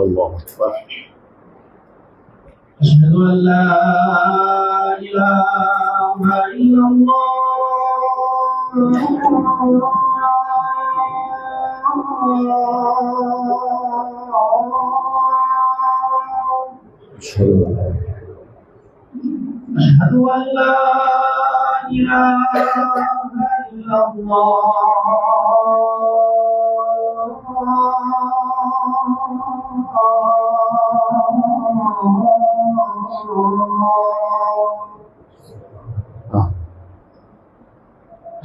الله أكبر. أشهد أن لا إله إلا الله. أشهد أن لا إله إلا الله.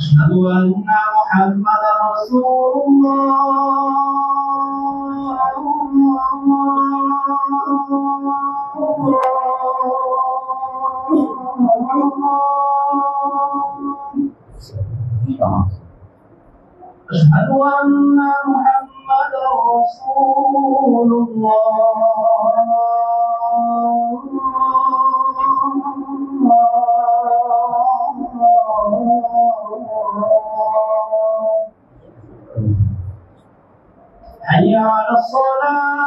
أشهد أن محمدا رسول الله. أشهد أن محمدا رسول الله. حي على الصلاة.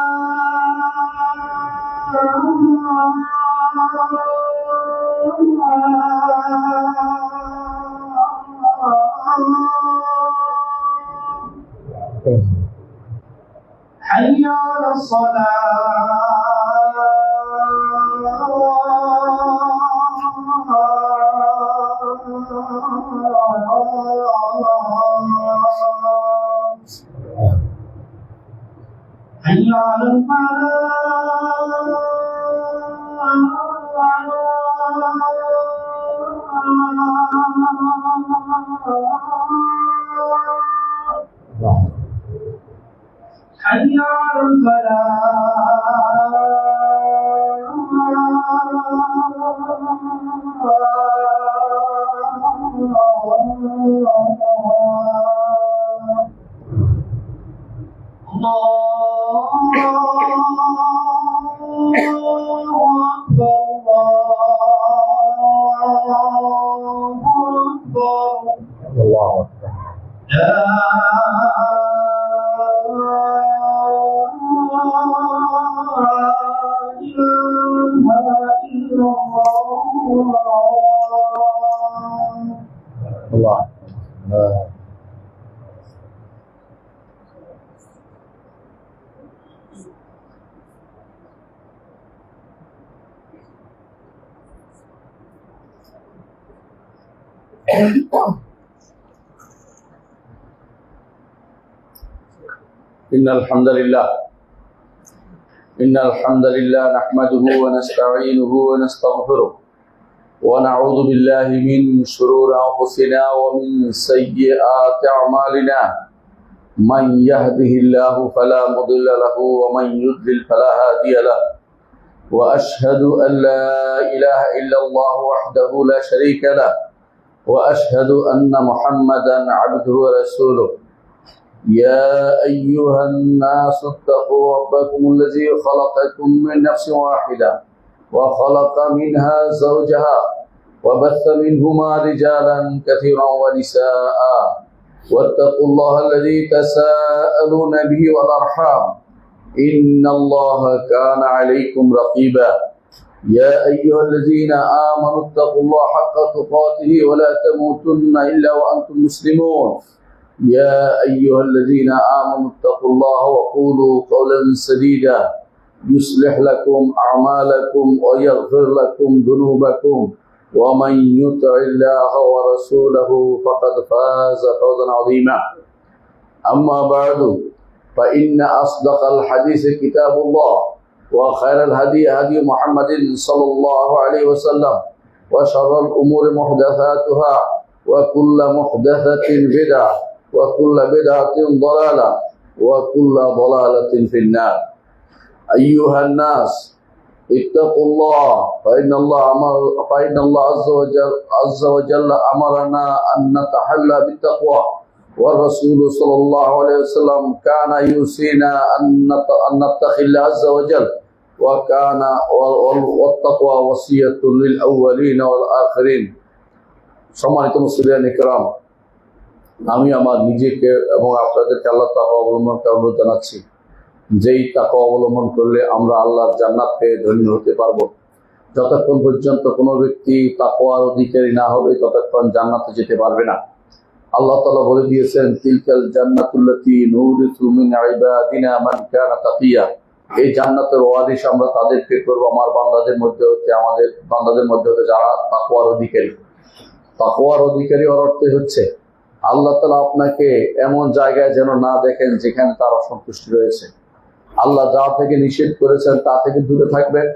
حي على الصلاة. حي على الفلاح. حي على الله أكبر. لا إله إلا الله. الله إن الحمد لله نحمده ونستعينه ونستغفره ونعوذ بالله من شرور أنفسنا ومن سيئات أعمالنا من يهده الله فلا مضل له ومن يضلل فلا هادي له وأشهد أن لا إله إلا الله وحده لا شريك له وأشهد أن محمدا عبده ورسوله. يا أيها الناس اتقوا ربكم الذي خلقكم من نفس واحدة وخلق منها زوجها وبث منهما رجالا كثيرا ونساء واتقوا الله الذي تساءلون به والأرحام إن الله كان عليكم رقيبا. يا أيها الذين آمنوا اتقوا الله حق تقاته ولا تموتن إلا وأنتم مسلمون. يا أيها الذين آمنوا اتقوا الله وقولوا قولا سديدا يصلح لكم أعمالكم ويغفر لكم ذنوبكم ومن يطع الله ورسوله فقد فاز فوزا عظيما. أما بعد فإن أصدق الحديث كتاب الله وخير الهدي هدي محمد صلى الله عليه وسلم وشر الأمور محدثاتها وكل محدثة بدعة وكل بدعة ضلالة وكل ضلالة في النار. أيها الناس اتقوا الله فإن الله عز وجل أمرنا أن نتحلى بالتقوى والرسول صلى الله عليه وسلم كان يوصينا أن نتقي الله عز وجل والتقوى وصية للأولين والآخرين. সম্মানিত মুসলিয়ান ইকরাম, আমি আমার নিজেকে এবং আপনাদেরকে আল্লাহ তাআলা অবলম্বন করে অনুরোধ জানাচ্ছি যেই তাকওয়া অবলম্বন করলে আমরা আল্লাহর জান্নাত পেয়ে ধন্য হতে পারবো। যতক্ষণ পর্যন্ত কোনো ব্যক্তি তাকওয়ার অধিকারী না হবে ততক্ষণ জান্নাতে যেতে পারবে না। আল্লাহ তাআলা বলে দিয়েছেন, তিলকাল জান্নাতুল্লাতী নুরিসু মিন ইবাদিনা মান কানা তাকিয়া। এই জান্নাতের ওয়ারিশ আমরা তাদেরকে করব আমাদের বান্দাদের মধ্যে হতে যারা তাকওয়ার অধিকারী। তাকওয়ার অধিকারী হওয়ার অর্থ হচ্ছে আল্লাহ তাআলা আপনাকে এমন জায়গায় যেন না দেখেন যেখানে তার অসন্তুষ্টি রয়েছে। আল্লাহ যা থেকে নিষেধ করেছেন তা থেকে দূরে থাকবেন।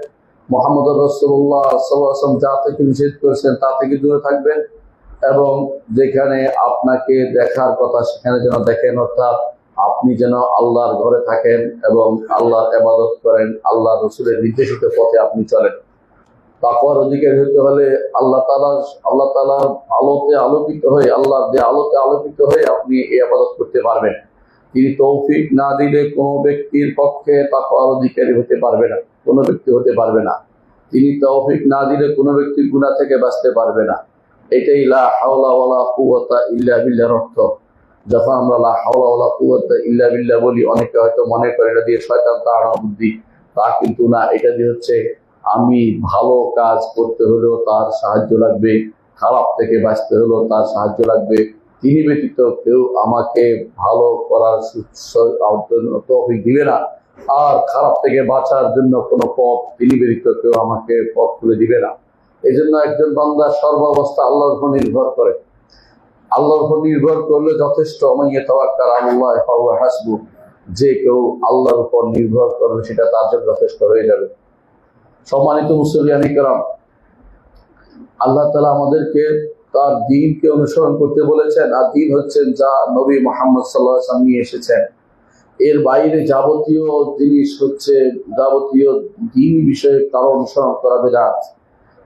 মুহাম্মদ রাসূলুল্লাহ সাল্লাল্লাহু আলাইহি ওয়াসাল্লাম যা থেকে নিষেধ করেছেন তা থেকে দূরে থাকবেন, এবং যেখানে আপনাকে দেখার কথা সেখানে যেন দেখেন, অর্থাৎ আপনি যেন আল্লাহর ঘরে থাকেন এবং আল্লাহর ইবাদত করেন, আল্লাহ রাসূলের নির্দেশিত পথে আপনি চলেন। তাকওয়ার অধিকারী হতে হলে আল্লাহ তাআলার আলোতে আলোকিত হয়ে, আল্লাহর যে আলোতে আলোকিত হয়ে আপনি এই ইবাদত করতে পারবেন। তিনি তৌফিক না দিলে কোনো ব্যক্তির পক্ষে তাকওয়ার অধিকারী হতে পারবে না, কোনো ব্যক্তি হতে পারবে না। তিনি তৌফিক না দিলে কোনো ব্যক্তি গুনাহ থেকে বাঁচতে পারবে না। এটাই লা হাওলা ওয়ালা কুওয়াতা ইল্লা বিল্লাহর অর্থ। যখন আমরা লা হাওলা ওয়ালা কুওয়াতা ইল্লা বিল্লাহ বলি, অনেকে হয়তো মনে করে এটা দিয়ে শয়তান তাড়ানোর বুদ্ধি। তা কিন্তু না, এটা দিয়ে হচ্ছে আমি ভালো কাজ করতে হলেও তার সাহায্য লাগবে, খারাপ থেকে বাঁচতে হলেও তার সাহায্য লাগবে। তিনি ব্যতীত কেউ আমাকে ভালো করার তৌফিক দিবে না, আর খারাপ থেকে বাঁচার জন্য কোনো পথ তিনি ব্যতীত কেউ আমাকে পথ খুলে দিবে না। এই জন্য একজন বান্দা সর্বাবস্থা আল্লাহর উপর নির্ভর করে। আল্লাহর উপর নির্ভর করলে যথেষ্ট। মাইয়া তাওয়াক্কাল আলাল্লাহ ফাহুয়া হাসবুহ। যে কেউ আল্লাহর উপর নির্ভর করবে সেটা তার জন্য যথেষ্ট হয়ে যাবে। সম্মানিত মুসলিয়ান ইকরাম, আল্লাহ তাআলা আমাদেরকে তার দ্বীনকে অনুসরণ করতে বলেছেন। আর দ্বীন হচ্ছেন যা নবী মুহাম্মদ সাল্লাল্লাহু আলাইহি ওয়াসাল্লাম নিয়ে এসেছেন। এর বাইরে যাবতীয় জিনিস হচ্ছে, যাবতীয় দ্বীন বিষয়ে কারো অনুসরণ করা বিদআত।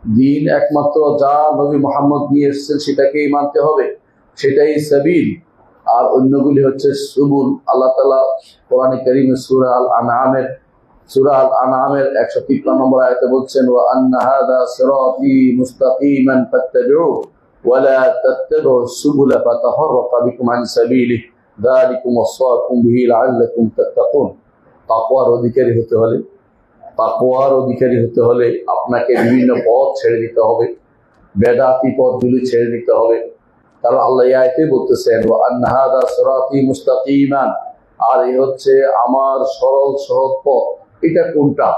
দ্বীন একমাত্র যা নবী মুহাম্মদ নিয়ে এসেছেন সেটাকেই মানতে হবে, সেটাই সাবিল। আর অন্যগুলি হচ্ছে সুবুল। আল্লাহ তাআলা কোরআনে কারীমে সূরা আল আনআমের 153 নম্বর আয়াতে বলছেন, ওয়া আন্না হাযা সিরাতী মুস্তাকিমান ফাত্তাবিউহু ওয়া লা তাত্তাবিউস সুবুলা ফাতাফাররাকা বিকুম আন সাবিলিহি যালিকুম ওয়াসাকুম বিহি লাআল্লাকুম তাত্তাকুন। তাকওয়ার অধিকারী হতে হলে আপনাকে বিভিন্ন পথ ছেড়ে দিতে হবে, বেদাতি পথগুলি ছেড়ে দিতে হবে। কারণ আল্লাহ এই আয়াতে বলতেছেন, ওয়া আন্না হাযা সিরাতী মুস্তাকিমান। আর এই হচ্ছে আমার সরল সহজ পথ। এটা কোনটা?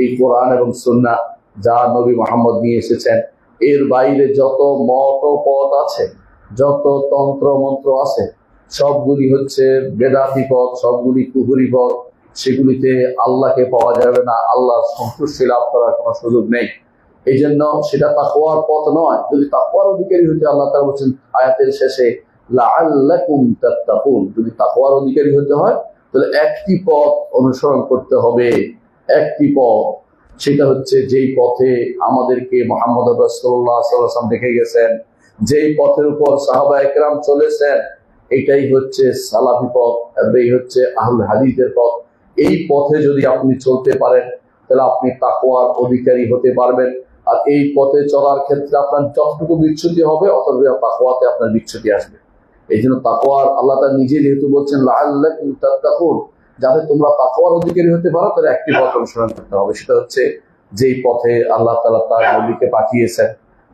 এই কোরআন এবং সুন্নাহ যা নবী মুহাম্মদ নিয়ে এসেছেন। এর বাইরে যত মত ও পথ আছে, যত তন্ত্র মন্ত্র আছে, সবগুলি হচ্ছে বেদাতি পথ, সবগুলি কুফরি পথ। সেগুলিতে আল্লাহকে পাওয়া যাবে না, আল্লাহর সন্তুষ্টি লাভ করার কোনো সুযোগ নেই। এই জন্য সেটা তাকওয়ার পথ নয়। যদি তাকওয়ার অধিকারী হতে, আল্লাহ তাআলা বলছেন আয়াতের শেষে, লাআল্লাকুম তাত্তাকুন। যদি তাকওয়ার অধিকারী হতে হয় তাহলে একটি পথ অনুসরণ করতে হবে, একটি পথ। সেটা হচ্ছে যেই পথে আমাদেরকে মুহাম্মদ রাসূলুল্লাহ সাল্লাল্লাহু আলাইহি ওয়াসাল্লাম দেখে গেছেন, যেই পথের উপর সাহাবায়ে কেরাম চলেছেন, এটাই হচ্ছে সালাফি পথ, এই হচ্ছে আহলুল হাদিসের পথ। এই পথে যদি আপনি চলতে পারেন তাহলে আপনি তাকওয়ার অধিকারী হতে পারবেন। আর এই পথে চলার ক্ষেত্রে আপনার যতটুকু বিচ্যুতি হবে, অতটুকু তাকওয়াতে আপনার বিচ্যুতি আসবে। এই জন্য তাকওয়ার আল্লাহ তাআলা নিজে যেহেতু বলছেন লাআল্লাকুম তাত্তাকুন, যাতে তোমরা তাকওয়ার অধিকারী হতে পারো, তাহলে একটি পথ অনুসরণ করতে হবে। সেটা হচ্ছে যেই পথে আল্লাহ তাআলা তার নবীকে পাঠিয়েছেন।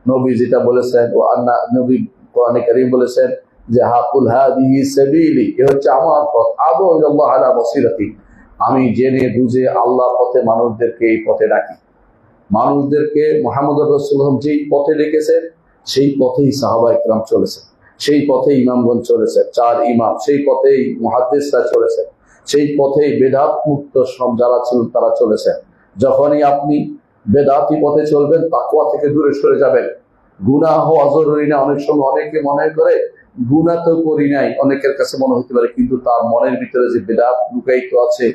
নবী যেটা বলেছেন, ও আন্না নবী কোরআনে কারীম বলেছেন যে হাকুল হাদিহি সাবিলি, এ হচ্ছে আমার পথ, আদু ইলাল্লাহ আলা বাসিরাতি। আমি জেনে বুঝে আল্লাহর পথে মানুষদেরকে এই পথে ডাকি। মানুষদেরকে মুহাম্মদ রাসূলুল্লাহ যেই পথে ডেকেছেন সেই পথেই সাহাবায়ে কেরাম চলেছেন, সেই পথেই ইমামগণ চলেছেন, 4 ইমাম, সেই পথেই মুহাদ্দিসরা চলেছেন, সেই পথেই বেদাত মুক্ত সব যারা ছিলেন তারা চলেছেন। যখনই আপনি বেদাতি পথে চলবেন, তাকওয়া থেকে দূরে সরে যাবেন। গুনাহ হওয়া জরুরি না। অনেক সময় অনেকে মনে করে গুনাহ তো করি নাই, অনেকের কাছে মনে হতে পারে, কিন্তু তার মনের ভিতরে যে বেদাত লুকায়িত আছে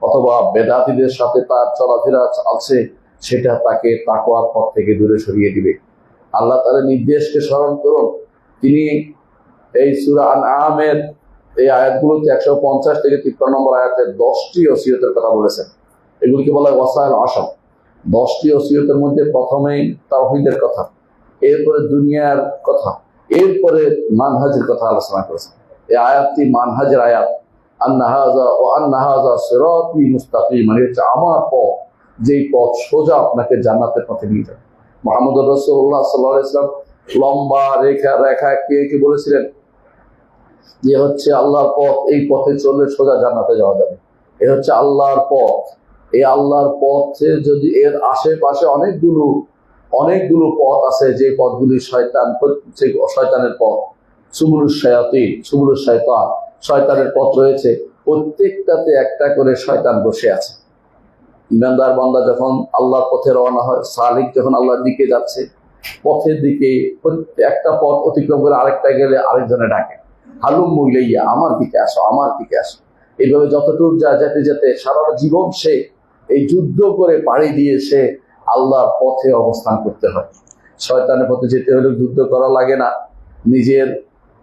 অথবা বেদাতীদের সাথে তার চলাফেরা আছে, সেটা তাকে তাকওয়ার পথ থেকে দূরে সরিয়ে দিবে। আল্লাহ তাআলা নির্দেশকে স্মরণ করুন। তিনি এই সূরা আনআমের এই আয়াতগুলোতে 150 থেকে 53 নম্বর আয়াতে 10টি ওসিয়তের কথা বলেছেন। এগুলিকে বলা হয় ওয়াসাইল আশর। 10টি ওসিয়তের মধ্যে প্রথমেই তাওহীদের কথা, এরপরে দুনিয়ার কথা, এরপরে মানহাজের কথা আলোচনা করেছেন। এই আয়াতটি মানহাজের আয়াত। আন্না হাযা ওয়া আন্না হাযা সিরাতি মুস্তাকিম, মানে হচ্ছে আমার পথ, যেই পথ সোজা আপনাকে জান্নাতের পথে নিয়ে যাবে। মুহাম্মদুর রাসূলুল্লাহ সাল্লাল্লাহু আলাইহি ওয়াসাল্লাম লম্বা রেখা এঁকে বলেছিলেন যে হচ্ছে আল্লাহর পথ, এই পথে চললে সোজা জান্নাতে যাওয়া যাবে। এ হচ্ছে আল্লাহর পথ। এই আল্লাহর পথে যদি এর আশেপাশে অনেকগুলো পথ আছে, যে পথগুলি শয়তানের পথ, সুবুলুশ শায়াতিন, সুবুলুশ শয়তান, শয়তানের পথ রয়েছে। প্রত্যেকটাতে একটা করে শয়তান বসে আছে। ইমানদার বান্দা যখন আল্লাহর পথে রওনা হয়, সালিক যখন আল্লাহর দিকে যাচ্ছে, পথের দিকে একটা পথ অতিক্রম করে আরেকটা গেলে আরেকজনে ডাকে, হালুম মুইলাইয়া, আমার দিকে আসো, আমার দিকে আসো। এইভাবে যতটুকু যেতে যেতে সারা জীবন সে এই যুদ্ধ করে পাড়ি দিয়ে সে আল্লাহর পথে অবস্থান করতে হয়। শয়তানের পথে যেতে হলে যুদ্ধ করা লাগে না, নিজের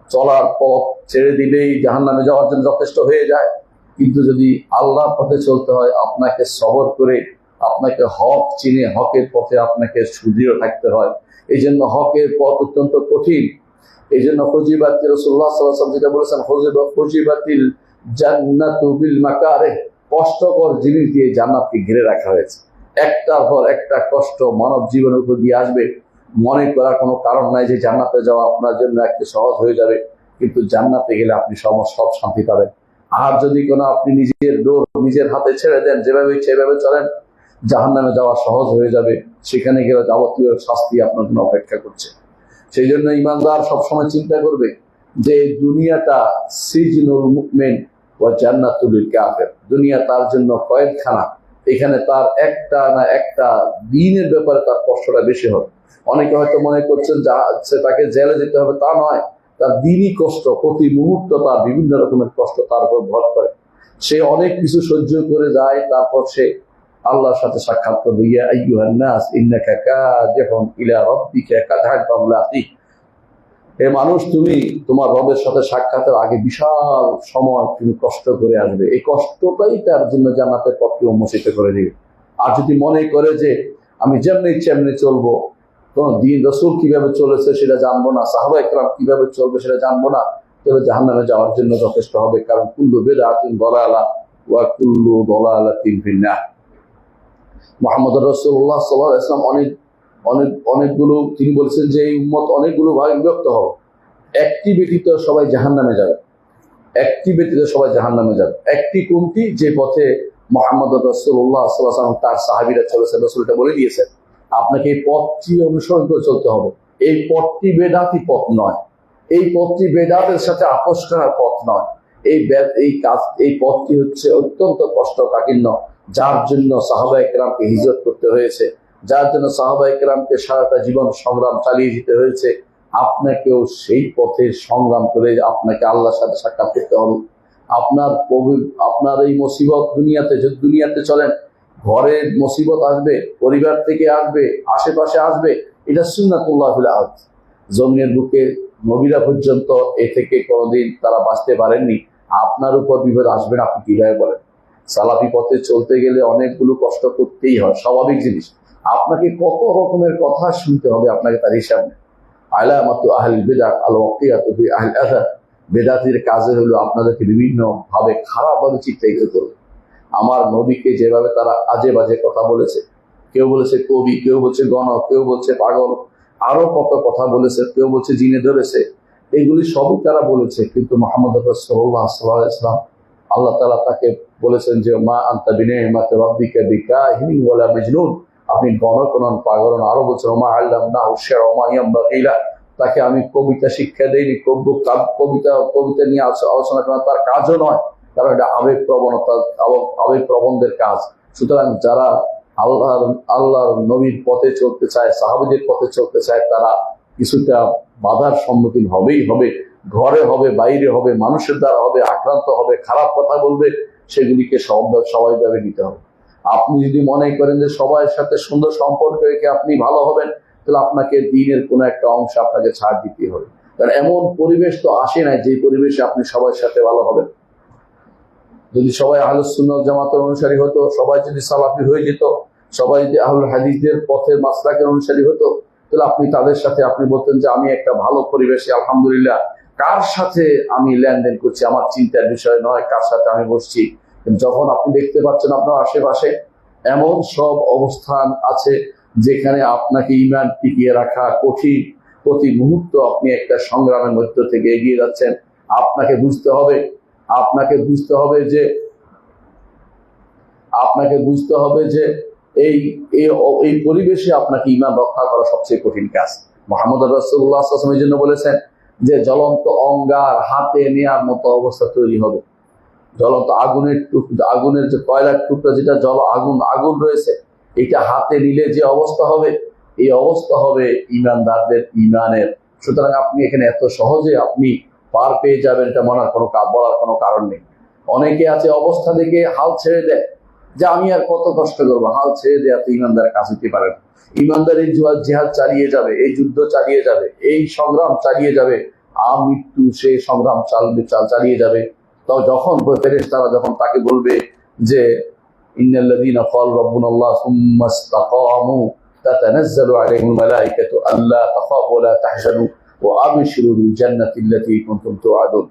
চলার পথ ছেড়ে দিলেই জাহান্নামে যাওয়ার জন্য যথেষ্ট হয়ে যায়। কিন্তু যদি আল্লাহর পথে চলতে হয়, আপনাকে সবর করে, আপনাকে হক চিনে হকের পথে আপনাকে সুদৃঢ় থাকতে হয়। এই জন্য হকের পথ অত্যন্ত কঠিন। এই জন্য ফজিবাতি রাসূলুল্লাহ সাল্লাল্লাহু আলাইহি ওয়াসাল্লাম যেটা বলেছেন, ফজিবাতিল জান্নাতু বিল মাকারিহ, কষ্টকর জিনিস দিয়ে জান্নাতকে ঘিরে রাখা হয়েছে। একটার পর একটা কষ্ট মানব জীবনের উপর দিয়ে আসবে। মনে করার কোনো কারণ নাই যে জান্নাতে যাওয়া আপনার জন্য একটু সহজ হয়ে যাবে, কিন্তু জান্নাতে গেলে আপনি সব শান্তি পাবেন। আর যদি কোনো আপনি নিজের দৌড় নিজের হাতে ছেড়ে দেন, যেভাবে সেভাবে চলেন, জাহান্নামে যাওয়া সহজ হয়ে যাবে। সেখানে গেলে যাবতীয় শাস্তি আপনার জন্য অপেক্ষা করছে। সেই জন্য ইমানদার সবসময় চিন্তা করবে যে দুনিয়াটা সিজনুল মুমিন ওয়া জান্নাতুল কাফির, দুনিয়া তার জন্য কয়েদখানা। এখানে তার একটা না একটা দিনের ব্যাপারে তার কষ্টটা বেশি হবে। অনেকে হয়তো মনে করছেন যে তাকে জেলে যেতে হবে, তা নয়। তার দিনই কষ্ট, প্রতি মুহূর্ত তার বিভিন্ন রকমের কষ্ট তার উপর ভর করে। সে অনেক কিছু সহ্য করে যায়, তারপর সে আল্লাহর সাথে সাক্ষাৎ করবে। ইয়া আইয়ুহান নাস ইন্নাকা কাদিহুন ইলা রাব্বিকা কাদহান ফামুলাকি, হে মানুষ, তুমি তোমার রবের সাথে সাক্ষাতের আগে বিশাল সময় তুমি কষ্ট করে আসবে। এই কষ্টটাই তার জন্য জান্নাতের পথকে উন্মোচিত করে দিবে। আর যদি মনে করে যে আমি যেমনি ইচ্ছে এমনি চলবো, কোন দিন রাসূল কিভাবে চলেছে সেটা জানবো না, সাহাবায়ে কেরাম কিভাবে চলবে সেটা জানবো না, তাহলে জাহান্নামে যাওয়ার জন্য যথেষ্ট হবে। কারণ কুল্লু বিদআতিন দালালা ওয়া কুল্লু দালালাতিন ফিন্নার। মুহাম্মদুর রাসূলুল্লাহ সাল্লাল্লাহু আলাইহি ওয়াসাল্লাম অনেকগুলো তিনি বলেছেন যে এই উম্মত অনেকগুলো ভাগে বিভক্ত হবে। একটি ব্যতীত সবাই জাহান্নামে যাবে, একটি ব্যতীত সবাই জাহান্নামে যাবে। একটি কোনটি? যে পথে মুহাম্মদুর রাসূলুল্লাহ সাল্লাল্লাহু আলাইহি ওয়াসাল্লাম তার সাহাবীরা চলেছেন, রাসূলটা বলে দিয়েছেন আপনাকে এই পথটি অনুসরণ করে চলতে হবে। এই পথটি বেদাতি পথ নয়, এই পথটি বেদাতের সাথে আপোষ করার পথ নয়। এই পথটি হচ্ছে অত্যন্ত কষ্টকাঠিন্য, যার জন্য সাহাবায়ে কেরামকে হিজরত করতে হয়েছে, যার জন্য সাহাবায়ে কেরামকে সারাটা জীবন সংগ্রাম চালিয়ে যেতে হয়েছে। আপনাকেও সেই পথে সংগ্রাম করে আপনাকে আল্লাহর সাথে সাক্ষাৎ করতে হবে। আপনার এই মুসিবত দুনিয়াতে চলেন, ঘরের মুসিবত আসবে, পরিবার থেকে আসবে, আশেপাশে আসবে, এটা সুন্নাতুল্লাহিল আরদ। জমিনের বুকে নবীরা পর্যন্ত এ থেকে কোনোদিন তারা বাঁচতে পারেননি। আপনার উপর বিপদ আসবে না, আপনি কিভাবে বলেন? সালাফি পথে চলতে গেলে অনেকগুলো কষ্ট করতেই হয়, স্বাভাবিক জিনিস। আপনাকে কত রকমের কথা শুনতে হবে, আপনাকে তার হিসাব নেই। আলামাতু আহলিল বিদআহ আল ওয়াকিয়াতু ফি আহলিল আযার, বেদাতির কাজে হলো আপনাদেরকে বিভিন্ন ভাবে খারাপভাবে চিত্রায়িত করবে। আমার নবীকে যেভাবে তারা আজে বাজে কথা বলেছে, কেউ বলেছে কবি, কেউ বলছে গণক, কেউ বলছে পাগল, আরো কত কথা বলেছে, কেউ বলছে জিনে ধরেছে, এগুলি সবই তারা বলেছে। কিন্তু মুহাম্মদ রাসূলুল্লাহ সাল্লাল্লাহু আলাইহি ওয়াসাল্লাম, আল্লাহ তাআলা তাকে বলেছেন যে মা আনতা বিনিআমাতি রাব্বিকা বিকাহিন ওয়ালা মাজনুন, আপনি গণক নন, পাগল নন। আরো বলছেন মা আল্লামনাহু শি'রা ওয়া মা ইয়ানবাগি লা, তাকে আমি কবিতা শিক্ষা দেইনি, কবিতা নিয়ে আলোচনা করা তার কাজও নয়, কারণ এটা আবেগ প্রবণদের কাজ। সুতরাং যারা আল্লাহর নবীর পথে চলতে চায়, সাহাবীদের পথে চলতে চায়, তারা কিছুটা বাধার সম্মুখীন হবেই হবে। ঘরে হবে, বাইরে হবে, মানুষের দ্বারা হবে, আক্রান্ত হবে, খারাপ কথা বলবে, সেগুলিকে স্বাভাবিকভাবে নিতে হবে। আপনি যদি মনে করেন যে সবার সাথে সুন্দর সম্পর্ক রেখে আপনি ভালো হবেন, তাহলে আপনাকে দিনের কোনো একটা অংশ আপনাকে ছাড় দিতে হবে। কারণ এমন পরিবেশ তো আসে নাই যে পরিবেশে আপনি সবার সাথে ভালো হবেন। যদি সবাই আহলুস সুন্নাহ ওয়াল জামাতের অনুসারী হতো, সবাই যদি সালাফি হয়ে যেত, সবাই যদি আহলুল হাদিসদের পথের মাসলাকের অনুসারী হতো, তাহলে আপনি তাদের সাথে আপনি বলতেন যে আমি একটা ভালো পরিবেশে আলহামদুলিল্লাহ কার সাথে আমি লেনদেন করছি আমার চিন্তার বিষয় নয়, কার সাথে আমি বসছি। যখন আপনি দেখতে পাচ্ছেন আপনার আশেপাশে এমন সব অবস্থান আছে যেখানে আপনাকে ঈমান টিকিয়ে রাখা কঠিন, প্রতি মুহূর্ত আপনি একটা সংগ্রামের মধ্য থেকে এগিয়ে যাচ্ছেন, আপনাকে বুঝতে হবে যে এই এই পরিবেশে আপনাকে ঈমান রক্ষা করা সবচেয়ে কঠিন কাজ। মুহাম্মদ রাসূলুল্লাহ সাল্লাল্লাহু আলাইহি ওয়াসাল্লাম এই জন্য বলেছেন যে জ্বলন্ত অঙ্গার হাতে নেয়ার মতো অবস্থা তৈরি হবে। জ্বলন্ত আগুনের যে কয়লার টুকরা, যেটা আগুন রয়েছে, এটা হাতে নিলে যে অবস্থা হবে, এই অবস্থা হবে ঈমানদারদের ঈমানের। সুতরাং আপনি এখানে এত সহজে আপনি পার পেয়ে যাবেন এটা বলার কোনো কারণ নেই। অনেকে আছে অবস্থা দেখে হাল ছেড়ে দেয় যে আমি আর কত কষ্ট করবো, হাল ছেড়ে দেয়, এত ঈমানদারের কাজ হতে পারে না। ঈমানদার এই জিহাদ চালিয়ে যাবে, এই যুদ্ধ চালিয়ে যাবে, এই সংগ্রাম চালিয়ে যাবে, মৃত্যু সেই সংগ্রাম চালিয়ে যাবে। তো যখন ফেরেশতারা যখন তাকে বলবে যে ইন্নাল্লাযীনা ক্বালু রাব্বুনাল্লাহ সুম্মা ইসতাকামু তাতানাজ্জালু আলাইহিমুল মালায়েকাতু আল্লা তাখাফু ওয়া লা তাহজানু ওয়া আবশিরু বিল জান্নাতি আল্লাতী কুনতুম তুআদুন।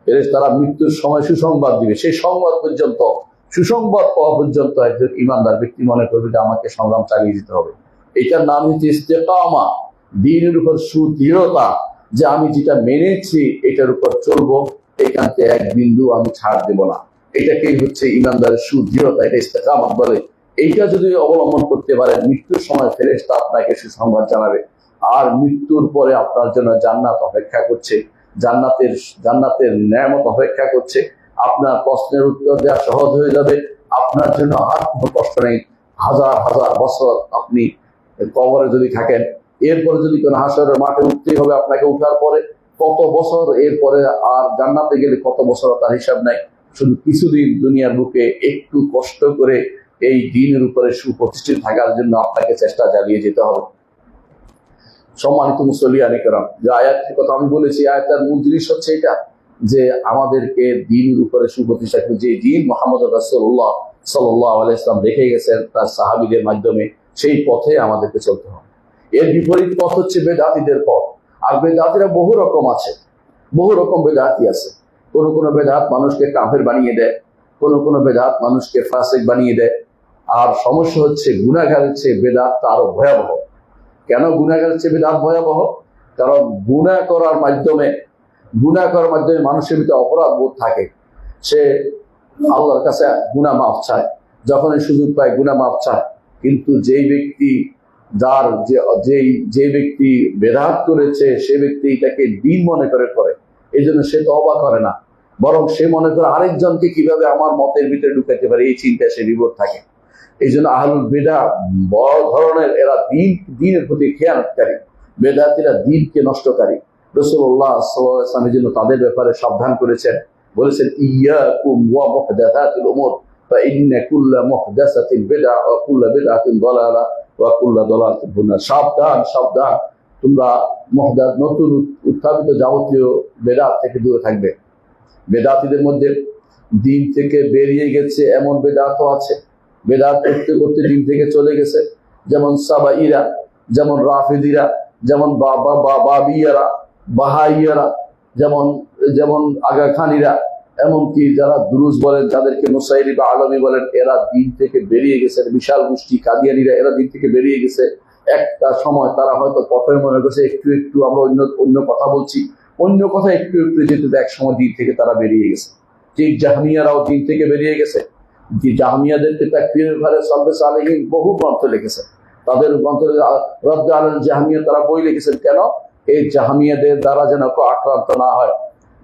ফেরেশতারা মৃত্যুর সময় সুসংবাদ দিবে, সেই সুসংবাদ পাওয়া পর্যন্ত একজন ঈমানদার ব্যক্তি মনে করবে যে আমাকে সংগ্রাম চালিয়ে যেতে হবে। এটার নাম হচ্ছে ইস্তেকামা, দ্বীনের উপর সুদৃঢ়তা, যে আমি যেটা মেনেছি এটার উপর চলবো, এখান থেকে এক বিন্দু আমি ছাড় দেব না। এটাকেই হচ্ছে ঈমানদারের সুদৃঢ়তা, এটা ইস্তেকামত বলে। এইটা যদি অবলম্বন করতে পারেন, মৃত্যুর সময় ফেরেশতা আপনাকে সুসংবাদ জানাবে, আর মৃত্যুর পরে আপনার জন্য জান্নাত অপেক্ষা করছে, জান্নাতের নেয়ামত অপেক্ষা করছে। আপনার প্রশ্নের উত্তর দেওয়া সহজ হয়ে যাবে, আপনার জন্য আর কোনো কষ্ট নেই। হাজার হাজার বছর আপনি কবরে যদি থাকেন, এরপরে যদি কোনো হাসরের মাঠে উঠতেই হবে আপনাকে, উঠার পরে কত বছর, এরপরে আর জান্নাতে গেলে কত বছর, তার হিসাব নাই। শুধু কিছুদিন দুনিয়ার বুকে একটু কষ্ট করে এই দিনের উপরে সুপ্রতিষ্ঠিত থাকার জন্য আপনাকে চেষ্টা চালিয়ে যেতে হবে। সম্মানিত মুসল্লিয়ানে কেরাম, যে আয়াতের কথা আমি বলেছি, আয়াতের মূল জিনিস হচ্ছে এটা যে আমাদেরকে দিনের উপরে সুপ্রতিষ্ঠা, যে দিন মুহাম্মদ রাসূলুল্লাহ সাল্লাল্লাহু আলাইহি ওয়াসাল্লাম রেখে গেছেন তার সাহাবীদের মাধ্যমে, সেই পথে আমাদেরকে চলতে হবে। এর বিপরীত পথ হচ্ছে বেদাতীদের পথ। আর বেদাতীরা বহু রকম বেদাতি আছে। কোনো বেদাত মানুষকে কাফের বানিয়ে দেয়, কোনো বেদাত মানুষকে ফাসিক বানিয়ে দেয়। আর সমস্যা হচ্ছে গুনাহগারের চেয়ে বেদাতটা আরো ভয়াবহ। কেন গুনাহগারের চেয়ে বেদাত ভয়াবহ? কারণ গুনাহ করার মাধ্যমে মানুষের ভিতরে অপরাধ বোধ থাকে, সে আল্লাহর কাছে গুনাহ মাফ চায়, যখনই সুযোগ পায় গুনাহ মাফ চায়। কিন্তু যে ব্যক্তি বেদাত করেছে, সে ব্যক্তি এটাকে দিন মনে করে, এই জন্য সে তওবা করে না, বরং সে মনে করে আরেকজনকে কিভাবে আমার মতের ভিতরে ঢুকাতে পারে, এই চিন্তা সে বিপদ থাকে। এই জন্য আহলুল বিদআহ বড় ধরনের, এরা দিনের প্রতি খেয়ানতকারী, বেদাতীরা দিনকে নষ্টকারী। রাসূলুল্লাহ সাল্লাল্লাহু আলাইহি ওয়াসাল্লাম জন্য তাদের ব্যাপারে সাবধান করেছেন, বলেছেন ইয়াকুম ওয়া মুহদাসাতিল উমুর ফা ইন্না কুল্লা মুহদাসাতিন বিদআ ওয়া কুল্লা বিদআতিন দালালা ওয়া কুল্লা দালালাতিন ফিন্নার। সাবধান, তোমরা নতুন উত্থাপিত যাবতীয় বেদাত থেকে দূরে থাকবে। বেদাতীদের মধ্যে দিন থেকে বেরিয়ে গেছে এমন বেদাতও আছে, বেদাত করতে করতে দিন থেকে চলে গেছে, যেমন সাবাইরা, যেমন রাফিদিরা, যেমন বাবিয়ারা, বাহাইয়ারা, যেমন আগা খানিরা, এমনকি যারা দুরুজ বলেন, যাদেরকে মুসাইরি বা আলমী বলেন, এরা দিন থেকে বেরিয়ে গেছে। বিশাল গোষ্ঠী কাদিয়ানীরা, এরা দিন থেকে বেরিয়ে গেছে। একটা সময় তারা হয়তো প্রথমে মনে করছে একটু আমরা অন্য কথা বলছি, অন্য কথা একটু যেতে এক সময় দিন থেকে তারা বেরিয়ে গেছে। ঠিক জাহমিয়ারাও দিন থেকে বেরিয়ে গেছে। জাহমিয়াদেরকে তাকফীরের ব্যাপারে সালফে সালেহীন বহু গ্রন্থ লিখেছে, তাদের গ্রন্থে রদ্দ আলাল জাহমিয়া তারা বই লিখেছেন। কেন? এই জাহমিয়াদের দ্বারা যেন আক্রান্ত না হয়।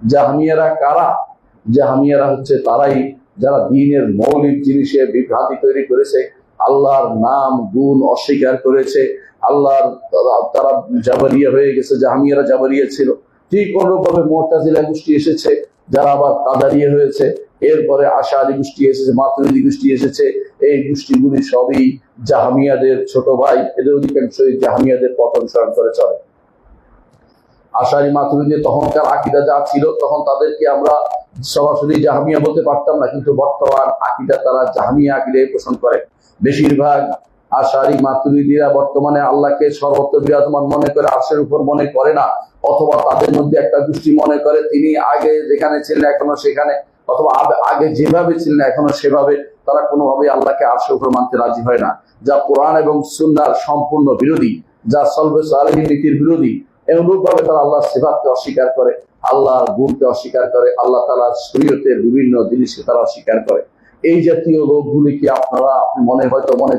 জাহমিয়ারা কারা? জাহমিয়ারা হচ্ছে তারাই যারা দ্বীনের মৌলিক জিনিসে বিভ্রান্তি তৈরি করেছে, আল্লাহর নাম গুণ অস্বীকার করেছে, তারা জাবরিয়া হয়ে গেছে। জাহমিয়ারা জাবরিয়া ছিল। ঠিক অনুরূপভাবে মুতাজিলা গোষ্ঠী এসেছে, যারা আবার কাদারিয়া হয়েছে। এরপরে আশারি গোষ্ঠী এসেছে, মাতুরিদি গোষ্ঠী এসেছে। এই গোষ্ঠীগুলি সবই জাহমিয়াদের ছোট ভাই, এদের অধিকাংশই জাহমিয়াদের পথ অনুসরণ করে চলে। আশারি মাতুরিদি তখনকার আকীদা যা ছিল, তখন তাদেরকে আমরা সরাসরি জাহমিয়া বলতে পারতাম না, কিন্তু বর্তমান আকীদা তারা জাহমিয়া আকীদায় পোষণ করে। বেশিরভাগ আশারি মাতুরিদিরা বর্তমানে আল্লাহকে সর্বত্র বিরাজমান মনে করে, আরশের উপর মনে করে না, অথবা তাদের মধ্যে একটা গোষ্ঠী মনে করে তিনি আগে যেখানে ছিলেন এখনো সেখানে, অথবা আগে যেভাবে ছিলেন এখনো সেভাবে। তারা কোনোভাবেই আল্লাহকে আরশের উপর মানতে রাজি হয় না, যা কোরআন এবং সুন্নাহর সম্পূর্ণ বিরোধী, যা সলবে সালেহীন নীতির বিরোধী। এমনভাবে তারা আল্লাহর সিফাতকে অস্বীকার করে, আল্লাহর গুণকে অস্বীকার করে, আল্লাহ তাআলার শরীয়তের বিভিন্ন জিনিসকে তারা অস্বীকার করে। এই জাতীয় লোকগুলি কি আপনি মনে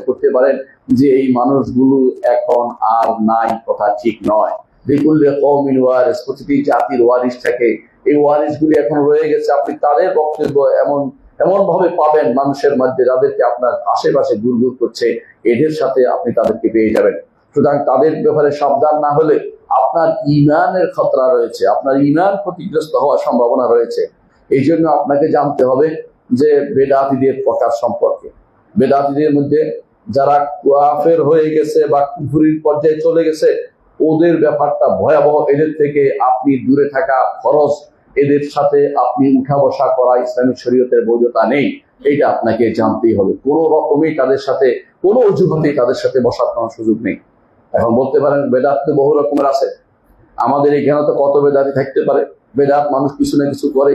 করতে পারেন যে এই মানুষগুলো এখন আর নাই? কথা ঠিক নয়। বিকুল্লে কওমিন ওয়ারিস, প্রতিটি জাতির ওয়ারিস থাকে, এই ওয়ারিস গুলি এখন রয়ে গেছে। আপনি তাদের বক্তব্য এমন ভাবে পাবেন মানুষের মধ্যে, যাদেরকে আপনার আশেপাশে গুড়গুড় করছে, এদের সাথে আপনি তাদেরকে পেয়ে যাবেন। সুতরাং তাদের ব্যাপারে সাবধান না হলে আপনার ঈমানের খতরা রয়েছে, আপনার ঈমান ক্ষতিগ্রস্ত হওয়ার সম্ভাবনা রয়েছে। এই জন্য আপনাকে জানতে হবে যে বেদাতীদের প্রকার সম্পর্কে। বেদাতীদের মধ্যে যারা কাফের হয়ে গেছে বা কুফরির পর্যায়ে চলে গেছে, ওদের ব্যাপারটা ভয়াবহ। এদের থেকে আপনি দূরে থাকা ফরজ। এদের সাথে আপনি উঠা বসা করা ইসলামিক শরীয়তের বৈধতা নেই, এইটা আপনাকে জানতেই হবে। কোনো রকমই তাদের সাথে, কোনো অজুহাতেই তাদের সাথে বসার কোনো সুযোগ নেই। এখন বলতে পারেন বেদাত তো বহু রকমের আছে, আমাদের এখানে তো কত বেদাতি থাকতে পারে। বেদাত মানুষ কিছু না কিছু করে,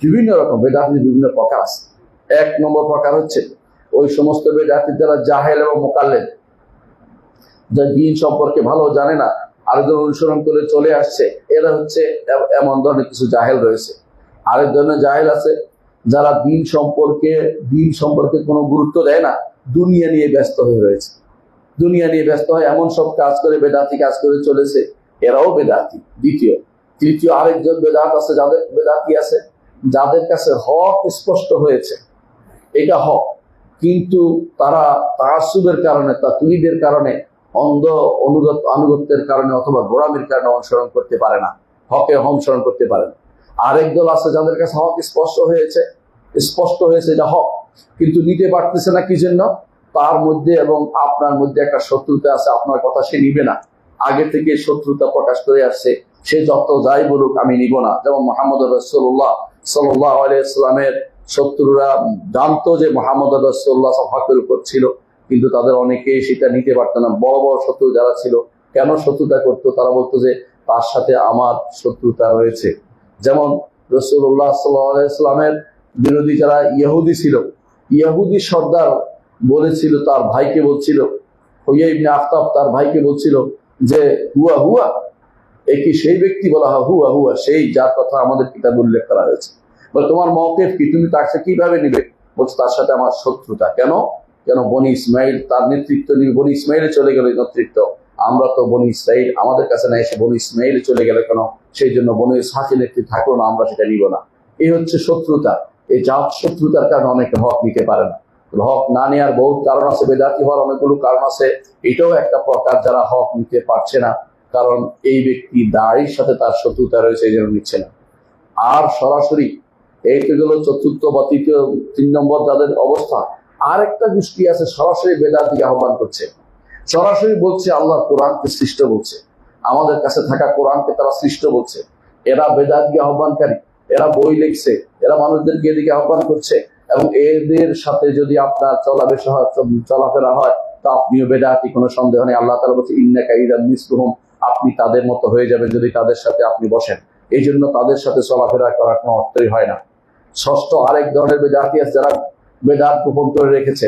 বিভিন্ন রকম বেদাতির বিভিন্ন প্রকার আছে। এক নম্বর প্রকার হচ্ছে ওই সমস্ত বেদাতি যারা জাহেল এবং মোকাল্লেদ, যা দ্বীন সম্পর্কে ভালো জানে না, আরেকজন অনুসরণ করে চলে আসছে, এরা হচ্ছে এমন ধরনের কিছু জাহেল রয়েছে। আরেক ধরনের জাহেল আছে যারা দ্বীন সম্পর্কে কোনো গুরুত্ব দেয় না, দুনিয়া নিয়ে ব্যস্ত হয়ে রয়েছে, দুনিয়া নিয়ে ব্যস্ত হয়, এমন সব কাজ করে, বেদাতি কাজ করে চলেছে, এরাও বেদাতি। তৃতীয় আরেকজন বেদাতি আছে যাদের কাছে হক স্পষ্ট হয়েছে, এটা হক, কিন্তু তারা তাআসসুবের কারণে, তাকলিদের কারণে, অন্ধ আনুগত্যের কারণে অথবা গোড়ামির কারণে অনুসরণ করতে পারে না, হকে অনুসরণ করতে পারে না। আরেক দল আছে যাদের কাছে হক স্পষ্ট হয়েছে এটা হক, কিন্তু নিতে পারতেছে না। কি জন্য? তার মধ্যে এবং আপনার মধ্যে একটা শত্রুতা আছে, আপনার কথা সে নিবে না, আগে থেকে শত্রুতা প্রকাশ করে আসছে, সে যত যাই বলুক আমি নিব না। যেমন মুহাম্মদ রাসূলুল্লাহ সাল্লাল্লাহু আলাইহি ওয়াসাল্লামের শত্রুরা জানতো যে মুহাম্মদ রাসূলুল্লাহ হকের উপর ছিল, কিন্তু তাদের অনেকে সেটা নিতে পারতো না। বড় বড় শত্রু যারা ছিল, কেন শত্রুতা করতো? তারা বলতো যে তার সাথে আমার শত্রুতা রয়েছে। যেমন রাসূলুল্লাহ সাল্লাল্লাহু আলাইহি ওয়াসাল্লামের বিরোধী যারা ইহুদি ছিল, ইহুদি সর্দার বলেছিল, তার ভাইকে বলছিল, হুয়াই ইবনে আখতাব তার ভাইকে বলছিল যে হুয়া কি সেই ব্যক্তি? বলা হয় হুয়া সেই, যার কথা আমাদের কিতাবে উল্লেখ করা হয়েছে। বলে তোমার মওকিফ কি? তুমি তাকে কিভাবে নিবে? বলছে তার সাথে আমার শত্রুতা। কেন? বনি ইসমাইল তার নেতৃত্ব নিয়ে বনি ইসমাইলে চলে গেল নেতৃত্ব, আমরা তো বনি ইসরাইল, আমাদের কাছে না এসে বনি ইসমাইলে চলে গেল কেন? সেই জন্য বনি ইসহাকের নেতৃত্ব থাকলো না, আমরা সেটা নিব না। এই হচ্ছে শত্রুতা। এই জাত শত্রুতার কারণে অনেকে হক নিতে পারে না। হক না নেওয়ার বহুত কারণ আছে, বেদাতি হওয়ার অনেকগুলো কারণ আছে, এটাও একটা প্রকার, যারা হক নিতে পারছে না কারণ এই ব্যক্তি দাড়ির সাথে তার শত্রুতা রয়েছে, এই জন্য নিচ্ছে না। আর সরাসরি এই তো গেল চতুর্থ বা তৃতীয়, 3 নম্বর যাদের অবস্থা। আর একটা গোষ্ঠী আছে সরাসরি বেদাতিকে আহ্বান করছে, সরাসরি বলছে আল্লাহর কোরআনকে সৃষ্ট বলছে, আমাদের কাছে থাকা কোরআনকে তারা সৃষ্ট বলছে। এরা বেদাতিকে আহ্বানকারী, এরা বই লিখছে, এরা মানুষদেরকে এদিকে আহ্বান করছে, এবং এদের সাথে যদি আপনার চলাফেরা হয় তা আপনিও বেদাতি, কোনো সন্দেহ নেই। আল্লাহ তাআলা বলছে ইন্নাকা ইযাম মিসলুহুম, আপনি তাদের মতো হয়ে যাবেন যদি তাদের সাথে আপনি বসেন। এই জন্য তাদের সাথে চলাফেরা করার কোনো অর্থই হয় না। ষষ্ঠ আরেক ধরনের বেদাতি আছে যারা বেদাত গোপন করে রেখেছে,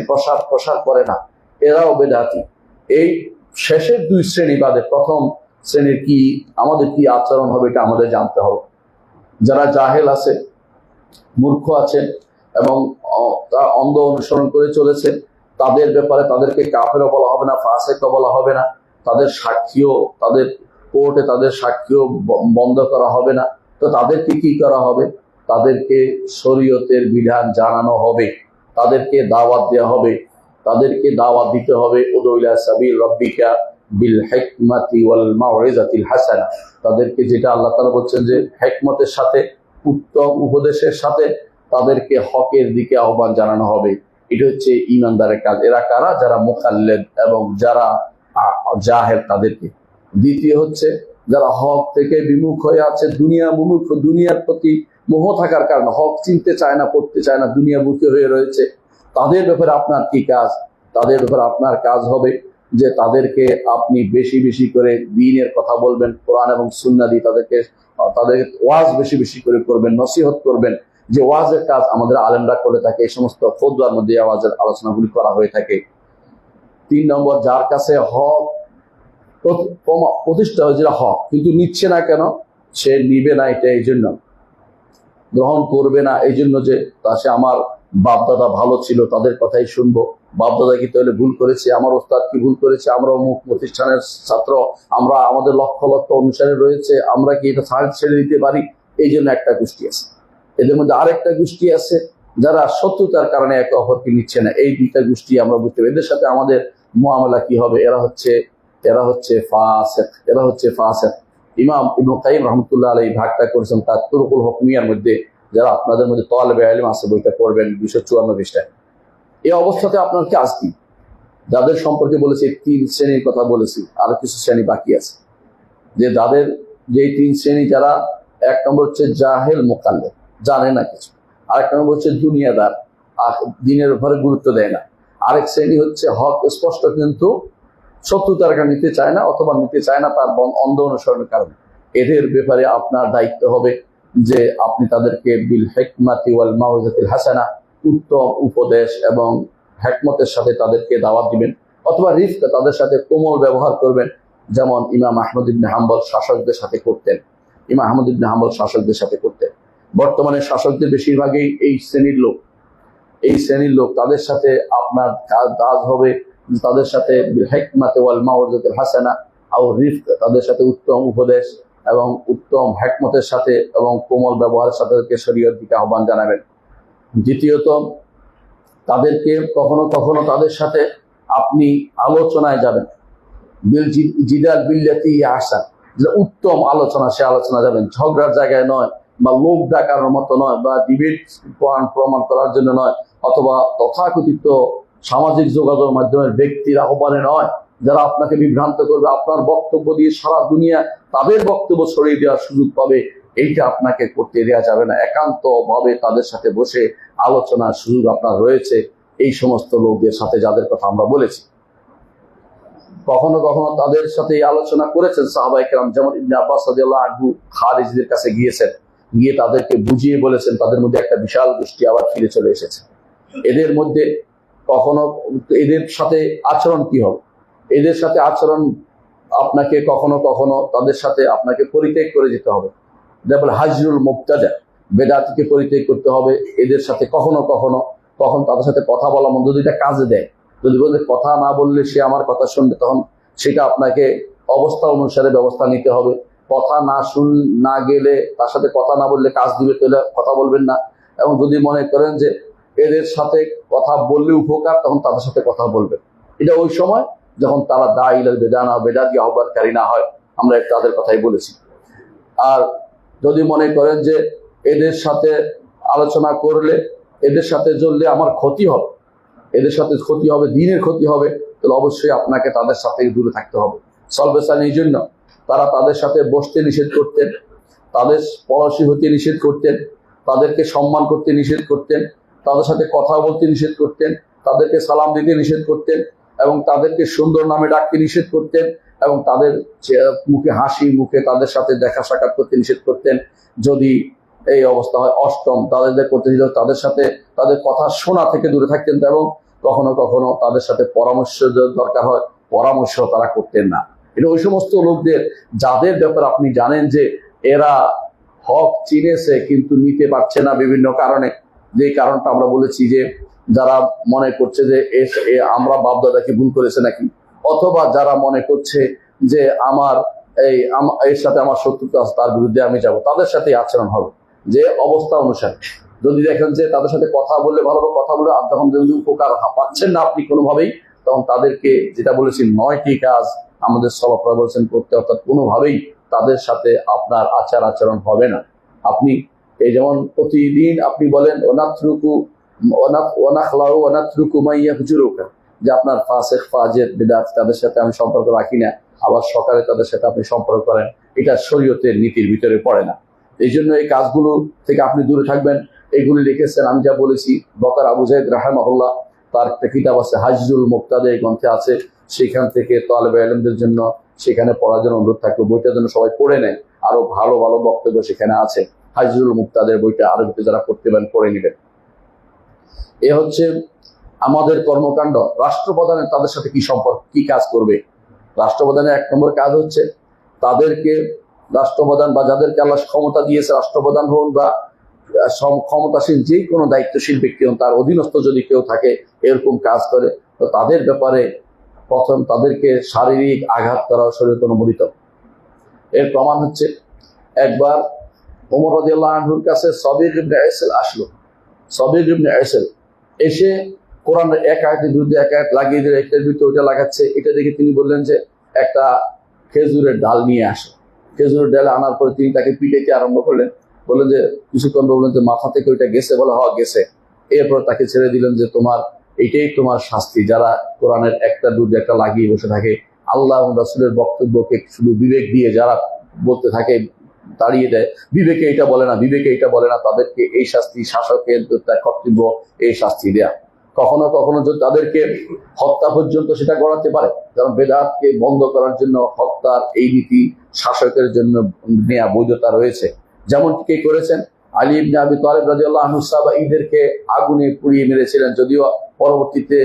প্রসার করে না, এরাও বেদাতি। এই শেষের 2 শ্রেণী বাদে প্রথম শ্রেণীর কি আমাদের কি আচরণ হবে এটা আমাদের জানতে হবে। যারা জাহেল আছে, মূর্খ আছে এবং অন্ধ অনুসরণ করে চলেছে, তাদের ব্যাপারে তাদেরকে কাফেরও বলা হবে না, ফাসিকও বলা হবে না, তাদের কোর্টে তাদের সাক্ষীও বন্ধ করা হবে না। তো তাদেরকে কি করা হবে? তাদেরকে শরীয়তের বিধান জানানো হবে, তাদেরকে দাওয়াত দেওয়া হবে, তাদেরকে দাওয়াত দিতে হবে উদু ইলা সাবিল রাব্বিকা বিল হিকমাতি ওয়াল মাউইজাতিল হাসানা। তাদেরকে যেটা আল্লাহ তাআলা বলছেন যে হিকমতের সাথে, উত্তম উপদেশের সাথে তাদেরকে হকের দিকে আহ্বান জানানো হবে। এটা হচ্ছে ঈমানদারের কাজ। এরা কারা? যারা মুকাল্লিদ এবং যারা জাহেল তাদেরকে। দ্বিতীয় হচ্ছে যারা হক থেকে বিমুখ হয়ে আছে, দুনিয়ার প্রতি মোহ থাকার কারণে হক চিনতে চায় না, পড়তে চায় না, দুনিয়ামুখী হয়ে রয়েছে, তাদের ব্যাপারে আপনার কি কাজ? তাদের উপর আপনার কাজ হবে যে তাদেরকে আপনি বেশি বেশি করে দ্বীনের কথা বলবেন, কোরআন এবং সুন্নাহ দিয়ে তাদের ওয়াজ বেশি বেশি করে করবেন, নসিহত করবেন। যে ওয়াজের কাজ আমাদের আলেমরা করে থাকে, এই সমস্ত ফতোয়ার মধ্যে ওয়াজের আলোচনাগুলি করা হয়ে থাকে। 3 নম্বর, যার কাছে হক প্রতিষ্ঠা হয়েছে হক কিন্তু নিচ্ছে না কেন, সে নিবে না এটা এই জন্য, গ্রহণ করবে না এই জন্য যে সে আমার বাপদাদা ভালো ছিল তাদের কথাই শুনবো, বাপদাদা কি তাহলে ভুল করেছে, আমার ওস্তাদ কি ভুল করেছে, আমরা অমুক প্রতিষ্ঠানের ছাত্র, আমরা আমাদের লক্ষ লক্ষ অনুসারী রয়েছে, আমরা কি এটা ছেড়ে দিতে পারি, এই জন্য একটা গোষ্ঠী আছে। এদের মধ্যে আরেকটা গোষ্ঠী আছে যারা শত্রুতার কারণে একে অপরকে নিচ্ছে না। এই 2টা গোষ্ঠী আমরা বুঝতে পারি। এদের সাথে আমাদের মুআমালা কি হবে, এরা হচ্ছে ফাসিক। ইমাম ইবনে কাইয়িম রাহমাতুল্লাহ আলাইহি ভাগটা করেছেন তার তুরুকুল হুকমিয়ার মধ্যে, যারা আপনাদের মধ্যে তালেবে ইলম আছে বইটা পড়বেন 254 পৃষ্ঠায়। এই অবস্থাতে আপনার কাজ কি? যাদের সম্পর্কে বলেছি 3 শ্রেণীর কথা বলেছি, আরো কিছু শ্রেণী বাকি আছে। যে যাদের যে 3 শ্রেণী, যারা 1 নম্বর হচ্ছে জাহেল মুকাল্লিদ, জানে না কিছু। আরেক নম্বর হচ্ছে দুনিয়াদার, আর দিনের উপরে গুরুত্ব দেয় না। আরেক শ্রেণী হচ্ছে হক স্পষ্ট কিন্তু শত্রুতার কারণে নিতে চায় না, অথবা নিতে চায় না তার অন্ধ অনুসরণের কারণে। এদের ব্যাপারে আপনার দায়িত্ব হবে যে আপনি তাদেরকে বিল হিকমাতি ওয়াল মাউইজাতিল হাসানা, উত্তম উপদেশ এবং হিকমতের সাথে তাদেরকে দাওয়াত দিবেন, অথবা রিফক, তাদের সাথে কোমল ব্যবহার করবেন, যেমন ইমাম আহমদ ইবনে হাম্বল শাসকদের সাথে করতেন। বর্তমানে শাসকদের বেশিরভাগই এই শ্রেণীর লোক। তাদের সাথে আপনার কাজ হবে তাদের সাথে বিল হিকমাতি ওয়াল মাউইজাতিল হাসানা আও রিফক, তাদের সাথে উত্তম উপদেশ এবং উত্তম হিকমতের সাথে এবং কোমল ব্যবহারের সাথে শরীয়তের দিকে আহ্বান জানাবেন। দ্বিতীয়ত, তাদেরকে কখনো কখনো তাদের সাথে আপনি আলোচনায় যাবেন, জিদাল বিল্লাতি আহসান, যে উত্তম আলোচনা, সে আলোচনা যাবেন, ঝগড়ার জায়গায় নয়, বা লোক ডাকার মতো নয়, বা ডিবেট প্রমাণ করার জন্য নয়, অথবা তথাকথিত সামাজিক যোগাযোগ মাধ্যমের ব্যক্তির আহ্বানে নয়, যারা আপনাকে বিভ্রান্ত করবে, আপনার বক্তব্য দিয়ে সারা দুনিয়া তাদের বক্তব্য ছড়িয়ে দেওয়ার সুযোগ পাবে, এইটা আপনাকে করতে দেওয়া যাবে না। একান্ত ভাবে তাদের সাথে বসে আলোচনার সুযোগ আপনার রয়েছে এই সমস্ত লোকদের সাথে, যাদের কথা আমরা বলেছি। কখনো কখনো তাদের সাথে আলোচনা করেছেন সাহাবায়ে কেরাম, যেমন ইবনে আব্বাস রাদিয়াল্লাহু আনহু খারিজদের কাছে গিয়ে তাদেরকে বুঝিয়ে বলেছেন, তাদের মধ্যে একটা বিশাল গোষ্ঠী আবার ফিরে চলে এসেছে। এদের মধ্যে কখনো এদের সাথে আচরণ কি হবে? এদের সাথে আচরণ আপনাকে কখনো কখনো তাদের সাথে আপনাকে পরিত্যাগ করে যেতে হবে। যেমন হাজরুল মুবতাদা, বেদাতকে পরিত্যাগ করতে হবে। এদের সাথে কখনো তাদের সাথে কথা বলা মন্দ, যদি এটা কাজে দেয়, যদি বলে কথা না বললে সে আমার কথা শুনবে, তখন সেটা আপনাকে অবস্থা অনুসারে ব্যবস্থা নিতে হবে। কথা না গেলে, তার সাথে কথা না বললে কাজ দিবে, তাহলে কথা বলবেন না। এবং যদি মনে করেন যে এদের সাথে কথা বললে উপকার, তখন তাদের সাথে কথা বলবেন। এটা ওই সময় যখন তারা দাইলাল বেদানা, বেদাতি আহ্বানকারী না হয়। আমরা তাদের কথাই বলেছি। আর যদি মনে করেন যে এদের সাথে আলোচনা করলে, এদের সাথে চললে আমার ক্ষতি হবে, দিনের ক্ষতি হবে, তাহলে অবশ্যই আপনাকে তাদের সাথে দূরে থাকতে হবে। সলভেশন এই জন্য তারা তাদের সাথে বসতে নিষেধ করতেন, তাদের পড়াশি হতে নিষেধ করতেন, তাদেরকে সম্মান করতে নিষেধ করতেন, তাদের সাথে কথা বলতে নিষেধ করতেন, তাদেরকে সালাম দিতে নিষেধ করতেন, এবং তাদেরকে সুন্দর নামে ডাকতে নিষেধ করতেন, এবং তাদের মুখে হাসি মুখে তাদের সাথে দেখা সাক্ষাৎ করতে নিষেধ করতেন। যদি এই অবস্থা হয়, অষ্টম, তাদের করতে দিল তাদের সাথে তাদের কথা শোনা থেকে দূরে থাকতেন, এবং কখনো কখনো তাদের সাথে পরামর্শ দরকার হয়, পরামর্শ তারা করতেন না। এটা ওই সমস্ত লোকদের যাদের ব্যাপারে আপনি জানেন যে এরা হক চিনেছে কিন্তু নিতে পারছে না বিভিন্ন কারণে। যে কারণটা আমরা বলেছি, যে যারা মনে করছে যে আমরা বাপদাদাকে ভুল করেছে নাকি, অথবা যারা মনে করছে যে এর সাথে আমার শত্রুতা আছে, তার বিরুদ্ধে আমি যাব, তাদের সাথে আচরণ হবে যে অবস্থা অনুসারে। যদি দেখেন যে তাদের সাথে কথা বললে ভালোভাবে কথা বলে, আর যখন যদি উপকার পাচ্ছেন না আপনি কোনোভাবেই, তখন তাদেরকে যেটা বলেছি 9টি কাজ আমাদের সভাপতি বলছেন করতে, অর্থাৎ কোনোভাবেই তাদের সাথে আপনার আচরণ হবে না। আপনি এই যেমন প্রতিদিন আপনি বলেন যে আপনার ফাসিক ফাজির বিদআত তাদের সাথে আমি সম্পর্ক রাখি না, আবার সকালে তাদের সাথে আপনি সম্পর্ক করেন, এটা শরীয়তের নীতির ভিতরে পড়ে না। এই জন্য এই কাজগুলো থেকে আপনি দূরে থাকবেন। এগুলি লিখেছেন, আমি যা বলেছি, বকর আবু যায়েদ রাহিমাহুল্লাহ তার একটা কিতাব আছে হাজরুল মুক্তাদা, এই গ্রন্থে আছে। সেখান থেকে তালেবে ইলমদের জন্য সেখানে পড়ার জন্য অনুরোধ থাকবে, বইটা যেন সবাই পড়ে নেয়। আরো ভালো ভালো বক্তব্য সেখানে আছে। হাজরুল মুক্তাদের বইটা আরবিতে যারা পড়তে পারেন পড়ে নেবেন। এ হচ্ছে আমাদের কর্মকাণ্ড। রাষ্ট্রপ্রধানের তাদের সাথে কি সম্পর্ক, কি কাজ করবে? রাষ্ট্রপ্রধানের 1 নম্বর কাজ হচ্ছে তাদেরকে, রাষ্ট্রপ্রধান বা যাদেরকে আল্লাহ ক্ষমতা দিয়েছে, রাষ্ট্রপ্রধান হন বা ক্ষমতাসীন যে কোনো দায়িত্বশীল ব্যক্তি হন, তার অধীনস্থ যদি কেউ থাকে এরকম কাজ করে, তো তাদের ব্যাপারে প্রথম তাদেরকে শারীরিক আঘাত করা শরীয়তে অনুমোদিত। এর প্রমাণ হচ্ছে একবার ওমর রাদিয়াল্লাহু আনহুর কাছে সাবির ইবনে আইসেল আসলো। সাবির ইবনে আইসেল এসে কোরআনের এক আয়াতের বিরুদ্ধে এক আয়াত লাগিয়ে দিলে, একটার বিরুদ্ধে ওইটা লাগাচ্ছে। এটা দেখে তিনি বললেন যে একটা খেজুরের ডাল নিয়ে আসো। খেজুরের ডাল আনার পরে তিনি তাকে পিটাইতে আরম্ভ করলেন। বললেন যে কিছুক্ষণ বললেন যে মাথা থেকে ওইটা গেছে, বলে হওয়া গেছে। এরপর তাকে ছেড়ে দিলেন যে তোমার এটাই তোমার শাস্তি। যারা কোরআনের একটা বিরুদ্ধে একটা লাগিয়ে বসে থাকে, আল্লাহ এবং রাসূলের বক্তব্যকে শুধু বিবেক দিয়ে যারা বলতে থাকে, তাড়িয়ে দেয়, বিবেকে এটা বলে না, বিবেকে এটা বলে না, তাদেরকে এই শাস্তি, শাসকের তার কর্তব্য এই শাস্তি দেয়া। কখনো কখনো যদি তাদেরকে হত্যা পর্যন্ত সেটা গড়াতে পারে, কারণ বেদাতকে বন্ধ করার জন্য হত্যার এই নীতি শাসকের জন্য নেয়া বৈধতা রয়েছে। যেমন কে করেছেন, আলী ইবনে আবি তালিব রাদিয়াল্লাহু আনহু সাহাবাঈদেরকে আগুনে পুড়িয়ে মেরেছিলেন। যদিও পরবর্তীতে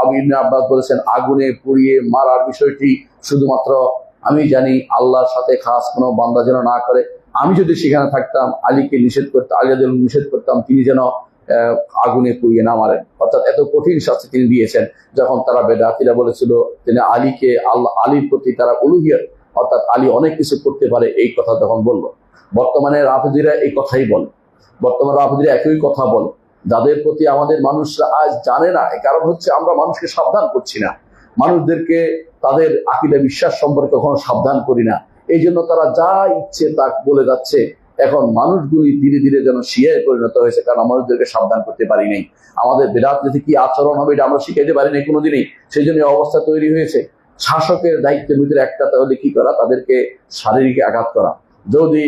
আবু ইবনে আব্বাস বলেছেন আগুনে পুড়িয়ে মারার বিষয়টি শুধুমাত্র আমি জানি আল্লাহর সাথে খাস কোনো বান্দা যেন না করে। আমি যদি সেখানে থাকতাম আলীকে নিষেধ করতাম, আলী রাদিয়াল্লাহু নিষেধ করতাম তিনি যেন আগুনে পুড়িয়ে না মারেন। অর্থাৎ এত কঠিন শাস্তি তিনি দিয়েছেন। যখন তারা বেদাতিরা বলেছিল তিনি আলীকে, আল্লাহ আলীর প্রতি তারা উলুহিয়ত, অর্থাৎ আলী অনেক কিছু করতে পারে, এই কথা তখন বলল। বর্তমানে রাফেজিরা এই কথাই বলে, বর্তমানে রাফেজিরা একই কথা বলে, যাদের প্রতি আমাদের মানুষরা আজ জানে না। এই কারণ হচ্ছে আমরা মানুষকে সাবধান করছি না, মানুষদেরকে তাদের আকীদা বিশ্বাস সম্পর্কে কখনো সাবধান করি না। এই জন্য তারা যা ইচ্ছে তা বলে যাচ্ছে। এখন মানুষগুলি ধীরে ধীরে যেন শিয়ায় পরিণত হয়েছে, কারণ মানুষদেরকে সাবধান করতে পারি নাই। আমাদের বেদাত নীতি কি আচরণ হবে এটা আমরা শিখাইতে পারি নাই কোনোদিনই। সেই জন্য অবস্থা তৈরি হয়েছে। শাসকের দায়িত্বের ভিতরে একটা তাহলে কি করা, তাদেরকে শারীরিক আঘাত করা। যদি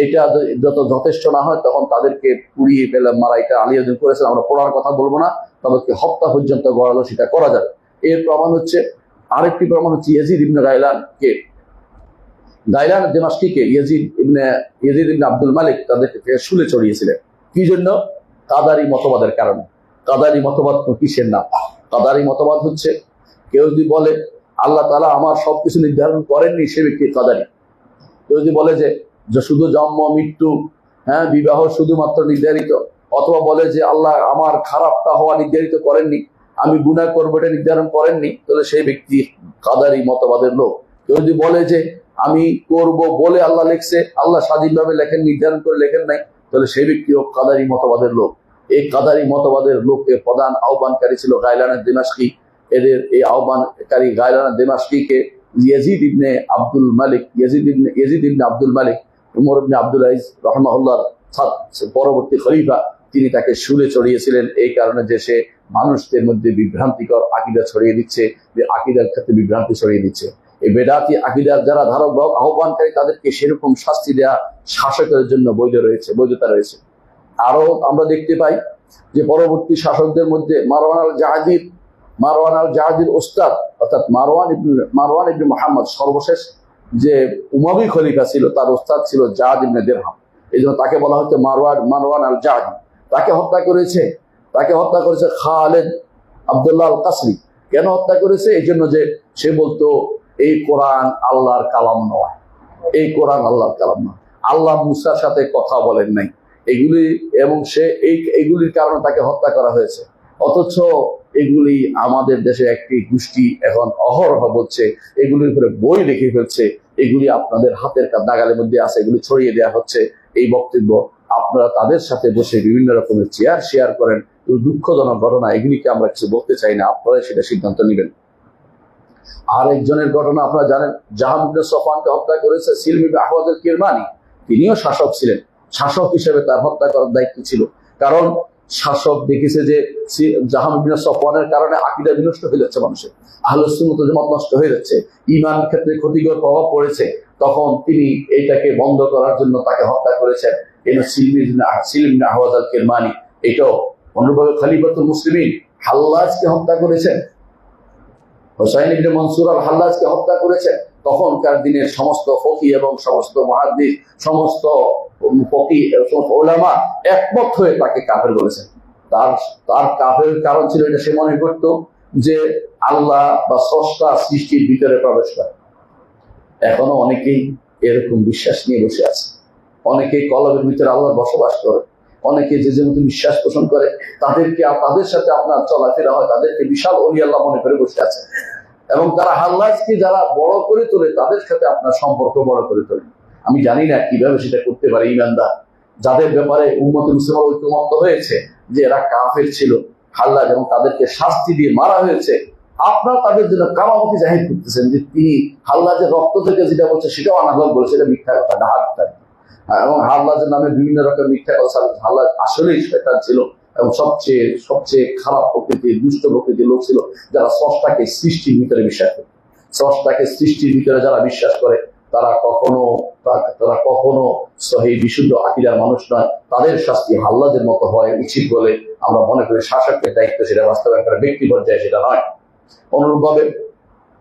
এটা যথেষ্ট না হয় তখন তাদেরকে পুড়িয়ে ফেলে মারা। এটা আলী রাদিয়াল্লাহু আনহু করেছেন, আমরা পড়ার কথা বলবো না, তাদেরকে হত্যা পর্যন্ত গড়ালো সেটা করা যাবে। এর প্রমাণ হচ্ছে, আরেকটি প্রমাণ হচ্ছে ইয়াজিদ ইবনে গাইলান দিমাশকিকে ইয়াজিদ ইবনে আব্দুল মালিক তাদেরকে শুলে চড়িয়েছিলেন। কি জন্য? কাদারি মতবাদের কারণে। কাদারি মতবাদ কিসের নাম? কাদারি মতবাদ হচ্ছে কেউ যদি বলে আল্লাহ তাআলা আমার সবকিছু নির্ধারণ করেননি, সে ব্যক্তি কাদারি। কেউ যদি বলে যে শুধু জন্ম মৃত্যু, বিবাহ শুধুমাত্র নির্ধারিত, অথবা বলে যে আল্লাহ আমার খারাপটা হওয়া নির্ধারিত করেননি, আমি গুনাহ করবো এটা নির্ধারণ করেননি, তাহলে সেই ব্যক্তি কাদারি মতবাদের লোক। কেউ যদি বলে যে আমি করব বলে আল্লাহ লিখছে, আল্লাহ স্বাধীনভাবে লেখেন, নির্ধারণ করে লেখেন নাই, তাহলে সেই ব্যক্তিও কাদারি মতবাদের লোক। এই কাদারি মতবাদের লোকের প্রধান আহ্বানকারী ছিল গাইলান দিমাশকি। এদের এই আহ্বানকারী গাইলান দিমাশকিকে ইয়াজিদ ইবনে আব্দুল মালিক উমর ইবনে আব্দুল আইজ রাহমাহুল্লাহর পরবর্তী খলিফা, তিনি তাকে শুলে চড়িয়েছিলেন এই কারণে যে সে মানুষদের মধ্যে বিভ্রান্তিকর আকীদা ছড়িয়ে দিচ্ছে, যে আকীদার ক্ষেত্রে বিভ্রান্তি ছড়িয়ে দিচ্ছে। এই বেদাতি আকীদার যারা ধারক বাহক আহ্বানকারী তাদেরকে সেরকম শাস্তি দেওয়া শাসকের জন্য বৈধতা রয়েছে। আরো আমরা দেখতে পাই যে পরবর্তী শাসকদের মধ্যে মারওয়ান আল জাহাদির ওস্তাদ, অর্থাৎ মারওয়ান ইবনে মুহাম্মদ, সর্বশেষ যে উমাবী খলিফা ছিল তার ওস্তাদ ছিল জাদ ইবনে দিরহাম। এই জন্য তাকে বলা হচ্ছে মারওয়ান আল জাহাদি। তাকে হত্যা করেছে খালেদ আব্দুল্লাহ আল কাসরি। কেন হত্যা করেছে? এই জন্য যে সে বলতো এই কোরআন আল্লাহর কালাম নয়, এই কোরআন আল্লাহর কালাম নয়, আল্লাহ মুসার সাথে কথা বলেন নাই, এগুলি, এবং সে এইগুলির কারণে তাকে হত্যা করা হয়েছে। অথচ এগুলি আমাদের দেশে একটি গোষ্ঠী এখন অহরহ বলছে, এগুলির উপরে বই লিখে ফেলছে, এগুলি আপনাদের হাতের নাগালের মধ্যে আছে, এগুলি ছড়িয়ে দেওয়া হচ্ছে। এই বক্তব্য আপনারা তাদের সাথে বসে বিভিন্ন রকমের শেয়ার করেন। দুঃখজনক ঘটনা, এগুলিকে আমরা কিছু বলতে চাই না, আপনারা সেটা সিদ্ধান্ত নেবেন। আর একজনের ঘটনা আপনারা জানেন, জাহাম ইবনে সফওয়ানকে হত্যা করেছে সিলম ইবনে আহওয়াজ আল কিরমানি। তিনিও শাসক ছিলেন, শাসক হিসেবে তার হত্যা করার দায়িত্ব ছিল। কারণ শাসক দেখেছে যে জাহাম ইবনে সফওয়ানের কারণে আকীদা বিনষ্ট হয়ে যাচ্ছে, মানুষের আহলুস সুন্নাত ওয়াল জামাত নষ্ট হয়ে যাচ্ছে, ঈমান ক্ষেত্রে ক্ষতিকর প্রভাব পড়েছে, তখন তিনি এইটাকে বন্ধ করার জন্য তাকে হত্যা করেছেন। সিলম ইবনে আহওয়াজ আল কিরমানি। এটাও অনুরূপভাবে খলিফাতুল মুসলিমিন হাল্লাজকে হত্যা করেছেন, হোসাইন ইবনে মনসুর আল হাল্লাজকে হত্যা করেছেন, তখনকার দিনের সমস্ত ফকি এবং সমস্ত মুহাদ্দিস, সমস্ত ফকি সমস্ত উলামা একমত হয়ে তাকে কাফের বলেছেন। তার কাফের কারণ ছিল এটা, সে মনে করত যে আল্লাহ বা স্রষ্টা সৃষ্টির ভিতরে প্রবেশ করে। এখনো অনেকেই এরকম বিশ্বাস নিয়ে বসে আছে, অনেকেই কলবের ভিতরে আল্লাহ বসবাস করে, অনেকে যে যে মতো বিশ্বাস পোষণ করে, তাদের সাথে আপনার চলাফেরা হয়, তাদেরকে বিশাল ওলি আল্লাহ মনে করে বসে আছে। এবং তারা হাল্লাজকে যারা বড় করে তোলে, তাদের সাথে আপনার সম্পর্ক বড় করে তোলে। আমি জানি না কিভাবে সেটা করতে পারে ইমানদার, যাদের ব্যাপারে উম্মতে মুসলিমরা ঐক্যমত্য হয়েছে যে এরা কাফের ছিল হাল্লাজ, এবং তাদেরকে শাস্তি দিয়ে মারা হয়েছে। আপনারা তাদের জন্য কারামতি জাহির করতেছেন যে তিনি হাল্লাজের রক্ত থেকে যেটা বলছে সেটাও আনাগল বলেছে, এটা মিথ্যা কথা, ডাহাত কথা। এবং হাল্লাজের নামে বিভিন্ন রকম মিথ্যা কথা। হাল্লাজ আসলেই শয়তান ছিল এবং সবচেয়ে খারাপ প্রকৃতির, দুষ্ট প্রকৃতির লোক ছিল, যারা স্রষ্টাকে সৃষ্টির ভিতরে বিশ্বাস করে। স্রষ্টাকে সৃষ্টির ভিতরে যারা বিশ্বাস করে তারা কখনো সহি বিশুদ্ধ আকীদার মানুষ নয়। তাদের শাস্তি হাল্লাজের মতো হয় উচিত বলে আমরা মনে করি। শাসকের দায়িত্ব সেটা বাস্তবায়ন করা, ব্যক্তি পর্যায়ে সেটা নয়। অনুরূপভাবে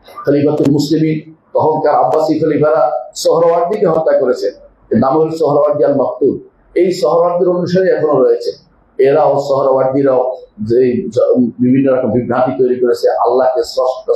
খলিফাতুল মুসলিমিন, তখনকার আব্বাসী খলিফারা সোহরাওয়ার্দীকে হত্যা করেছে, নাম হল সোহরাওয়ার্দী আল মাকতুল। এই সোহরাওয়ার্দীর অনুসারে এখনো রয়েছে। এরাও সোহরাওয়ার্দীরাও যে বিভিন্ন রকম বিভ্রান্তি তৈরি করেছে, আল্লাহকে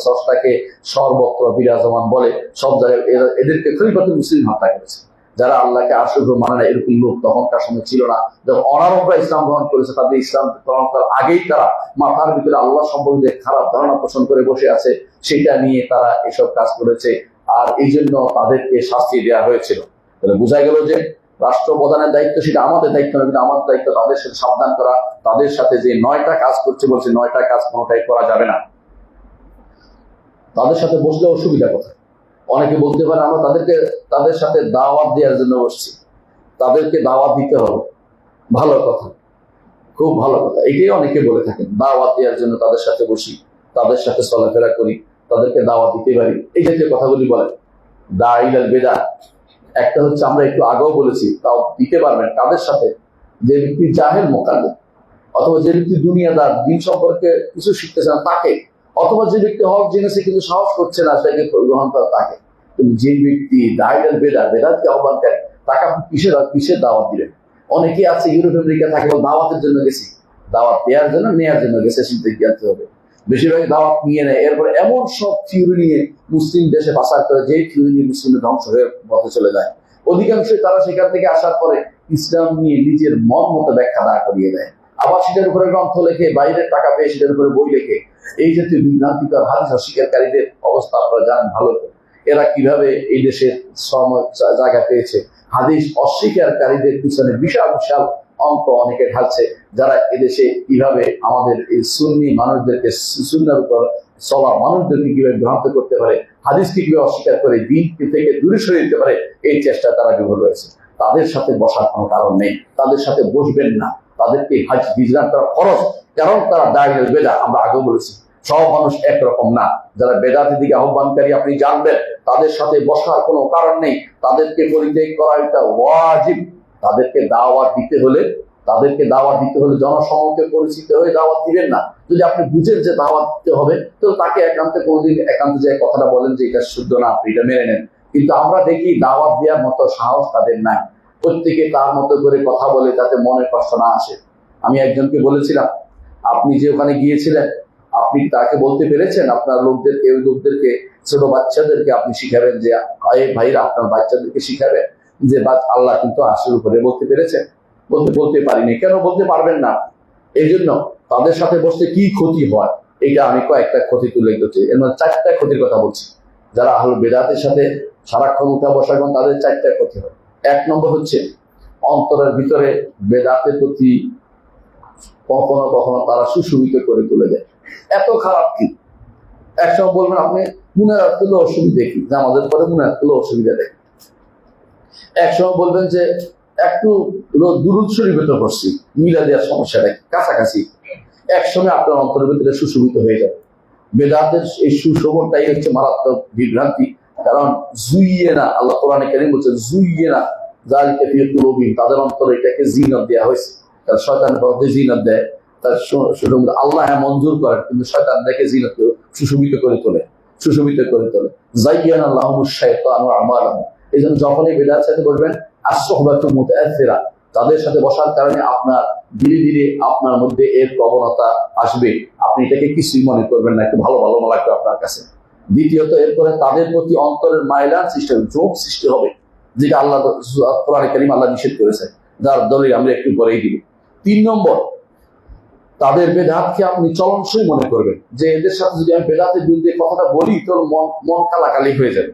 স্রষ্টাকে সর্বত্র বিরাজমান বলে সব জায়গায়, এদেরকে খলিফাতুল মুসলিমিন হত্যা করেছে। যারা আল্লাহকে আশুদ্ধ মানে না, এরকম লোক তখনকার সময় ছিল না। যখন অনারবরা ইসলাম গ্রহণ করেছে, তাদের ইসলাম গ্রহণ করার আগেই তারা মাথার ভিতরে আল্লাহ সম্পর্কে খারাপ ধারণা পোষণ করে বসে আছে, সেটা নিয়ে তারা এসব কাজ করেছে। আর এই জন্য তাদেরকে শাস্তি দেওয়া হয়েছিল। তাহলে বোঝা গেল যে রাষ্ট্র প্রধানের দায়িত্ব সেটা আমাদের দায়িত্ব নয়, কিন্তু আমাদের দায়িত্ব তাদের সাথে সাবধান করা। তাদের সাথে যে 9টা কাজ করছে বলছে, 9টা কাজ কোনোটাই করা যাবে না। তাদের সাথে বসলে অসুবিধা কোথায়? অনেকে বলতে পারে আমরা তাদের সাথে দাওয়াত দেওয়ার জন্য বসছি, তাদেরকে দাওয়াত দিতে হবে। ভালো কথা, খুব ভালো কথা। এটাই অনেকে বলে থাকেন, দাওয়াত দেওয়ার জন্য তাদের সাথে বসি, তাদের সাথে চলাফেরা করি, তাদেরকে দাওয়াত দিতে পারি, এই জাতীয় কথাগুলি বলেন। দাঈলাল বিদআহ একটা হচ্ছে, আমরা একটু আগেও বলেছি, তাও দিতে পারবেন তাদের সাথে যে ব্যক্তি জাহেল মোকাল্লিদ, অথবা যে ব্যক্তি দুনিয়াদার, দিন সম্পর্কে কিছু শিখতেছে না তাকে, অথবা যে ব্যক্তি হক জেনেছে কিন্তু সাহস করছে না সেটাকে গ্রহণ করা তাকে। কিন্তু যে ব্যক্তি দাঈলাল বিদআহ, বেদাতকে আহ্বানকারী, তাকে আপনি কিসের দাওয়াত দিবেন? অনেকে আছে ইউরোপ আমেরিকা থাকে, দাওয়াতের জন্য গেছি, দাওয়াত দেওয়ার জন্য নেওয়ার জন্য গেছে, সেটা জানতে হবে। বেশিরভাগ দাওয়াত নিয়ে নেয়, এরপরে এমন সব থিওরি নিয়ে মুসলিম দেশে পাচার করে, যে থিওরি নিয়ে মুসলিমদের ধ্বংস হয়ে পথে চলে যায়। অধিকাংশই তারা সেখান থেকে আসার পরে ইসলাম নিয়ে নিজের মন মতো ব্যাখ্যা দাঁড় করিয়ে দেয়, আবার সেটার উপরে গ্রন্থ লেখে, বাইরের টাকা পেয়ে সেটার উপরে বই লেখে। এই জাতীয় বিভ্রান্তিকর হাদিস অস্বীকারীদের অবস্থা আপনারা জানেন ভালো করে। এরা কিভাবে এই দেশের জায়গা পেয়েছে। হাদিস অস্বীকারীদের পিছনে বিশাল বিশাল অঙ্ক অনেকে ঢালছে, যারা এদেশে কিভাবে আমাদের এই সুন্নি মানুষদেরকে, সুন্নার উপর চলা মানুষদেরকে কিভাবে ভ্রান্ত করতে পারে, হাদিসকে কিভাবে অস্বীকার করে দিন থেকে দূরে সরে দিতে পারে, এই চেষ্টা তারা বিফল হয়েছে। তাদের সাথে বসার কোনো কারণ নেই, তাদের সাথে বসবেন না। তাদেরকে বিজরাম করা খরচ, কারণ তারা দাঈলাল বিদআহ। আমরা আগেও বলেছি, সব মানুষ একরকম না। যারা বেদাতের দিকে আহ্বানকারী আপনি জানবেন, তাদের সাথে বসার কোনো কারণ নেই, তাদেরকে পরিত্যাগ করা এটা ওয়াজিব। তাদেরকে দাওয়াত দিতে হলে জনসমক্ষে পরিচিত হয়ে দাওয়াত দিবেন না। যদি আপনি বুঝেন যে দাওয়াত দিতে হবে, তো তাকে কোনোদিন একান্তে যে কথাটা বলেন যে এটা শুদ্ধ না, আপনি এটা মেনে নেন। কিন্তু আমরা দেখি দাওয়াত দেওয়ার মতো সাহস তাদের নাই। প্রত্যেকে তার মতো করে কথা বলে, তাতে মনে কষ্ট না আসে। আমি একজনকে বলেছিলাম, আপনি যে ওখানে গিয়েছিলেন, আপনি তাকে বলতে পেরেছেন আপনার লোকদেরকে, ছোট বাচ্চাদেরকে আপনি শিখাবেন যে ভাইরা আপনার বাচ্চাদেরকে শিখাবেন যে আল্লাহ কিন্তু আরশের উপরে, বলতে পেরেছেন? বলতে পারিনি। কেন বলতে পারবেন না? এই জন্য তাদের সাথে বসতে কি ক্ষতি হয়, এটা আমি কয়েকটা ক্ষতি তুলে দিচ্ছি। এর মধ্যে 4টা ক্ষতির কথা বলছি। যারা আহলে বেদাতের সাথে সারাক্ষণ উঠা বসা করেন, তাদের 4টা ক্ষতি হয়। 1 নম্বর হচ্ছে, অন্তরের ভিতরে বেদাতের প্রতি কখনো কখনো তারা সুশোভিত করে তুলে দেয়। এত খারাপ কি? একসময় বলবেন আপনি মুনাজাত করলে অসুবিধা কি, নামাজের পরে মুনাজাত করলে অসুবিধা দেখি। একসময় বলবেন যে একটু দুরূদ শরীফে তো পড়ছি, মিলা দেওয়ার সমস্যাটা কাছাকাছি। একসময় আপনার অন্তরের ভিতরে সুশোভিত হয়ে যাবে। বেদাতের এই সুশোভনটাই হচ্ছে মারাত্মক বিভ্রান্তি। কারণ জুইয়েনা, আল্লাহ কোরআনে কারীম বলছে জুইয়েনা যালিকা ফি কুলুবিহিম, তাদের অন্তরে এটাকে জিনাত দেওয়া হয়েছে। শয়তান পথে জিনাত দেয়, তার আল্লাহ হ্যাঁ মঞ্জুর করেন, কিন্তু শয়তান দেখে জিনাত সুশোভিত করে তোলে, সুশোভিত করে তোলে। যায়্যানা লাহুমুশ শাইতানু আমালাহুম। এই জন্য যখনই বেদাতের সাথে বসবেন, আস-সুহবাতু মুতাআসসিরা, তাদের সাথে বসার কারণে আপনার ধীরে ধীরে আপনার মধ্যে এর প্রবণতা আসবে। আপনি এটাকে কিছুই মনে করবেন না, একটু ভালো ভালো লাগবে আপনার কাছে। দ্বিতীয়ত, এরপরে তাদের প্রতি অন্তরের মাইলান সৃষ্টি হবে, যোগ সৃষ্টি হবে, যেটা আল্লাহ কোরআনে কারীম আল্লাহ নিষেধ করেছে, যার দলিল আমরা একটু পরেই দিব। 3 নম্বর, তাদের বেদাতকে আপনি চলনসই মনে করবেন, যে এদের সাথে যদি আমি বেদাতের বিরুদ্ধে কথাটা বলি তোর মন কালাকালি হয়ে যাবে।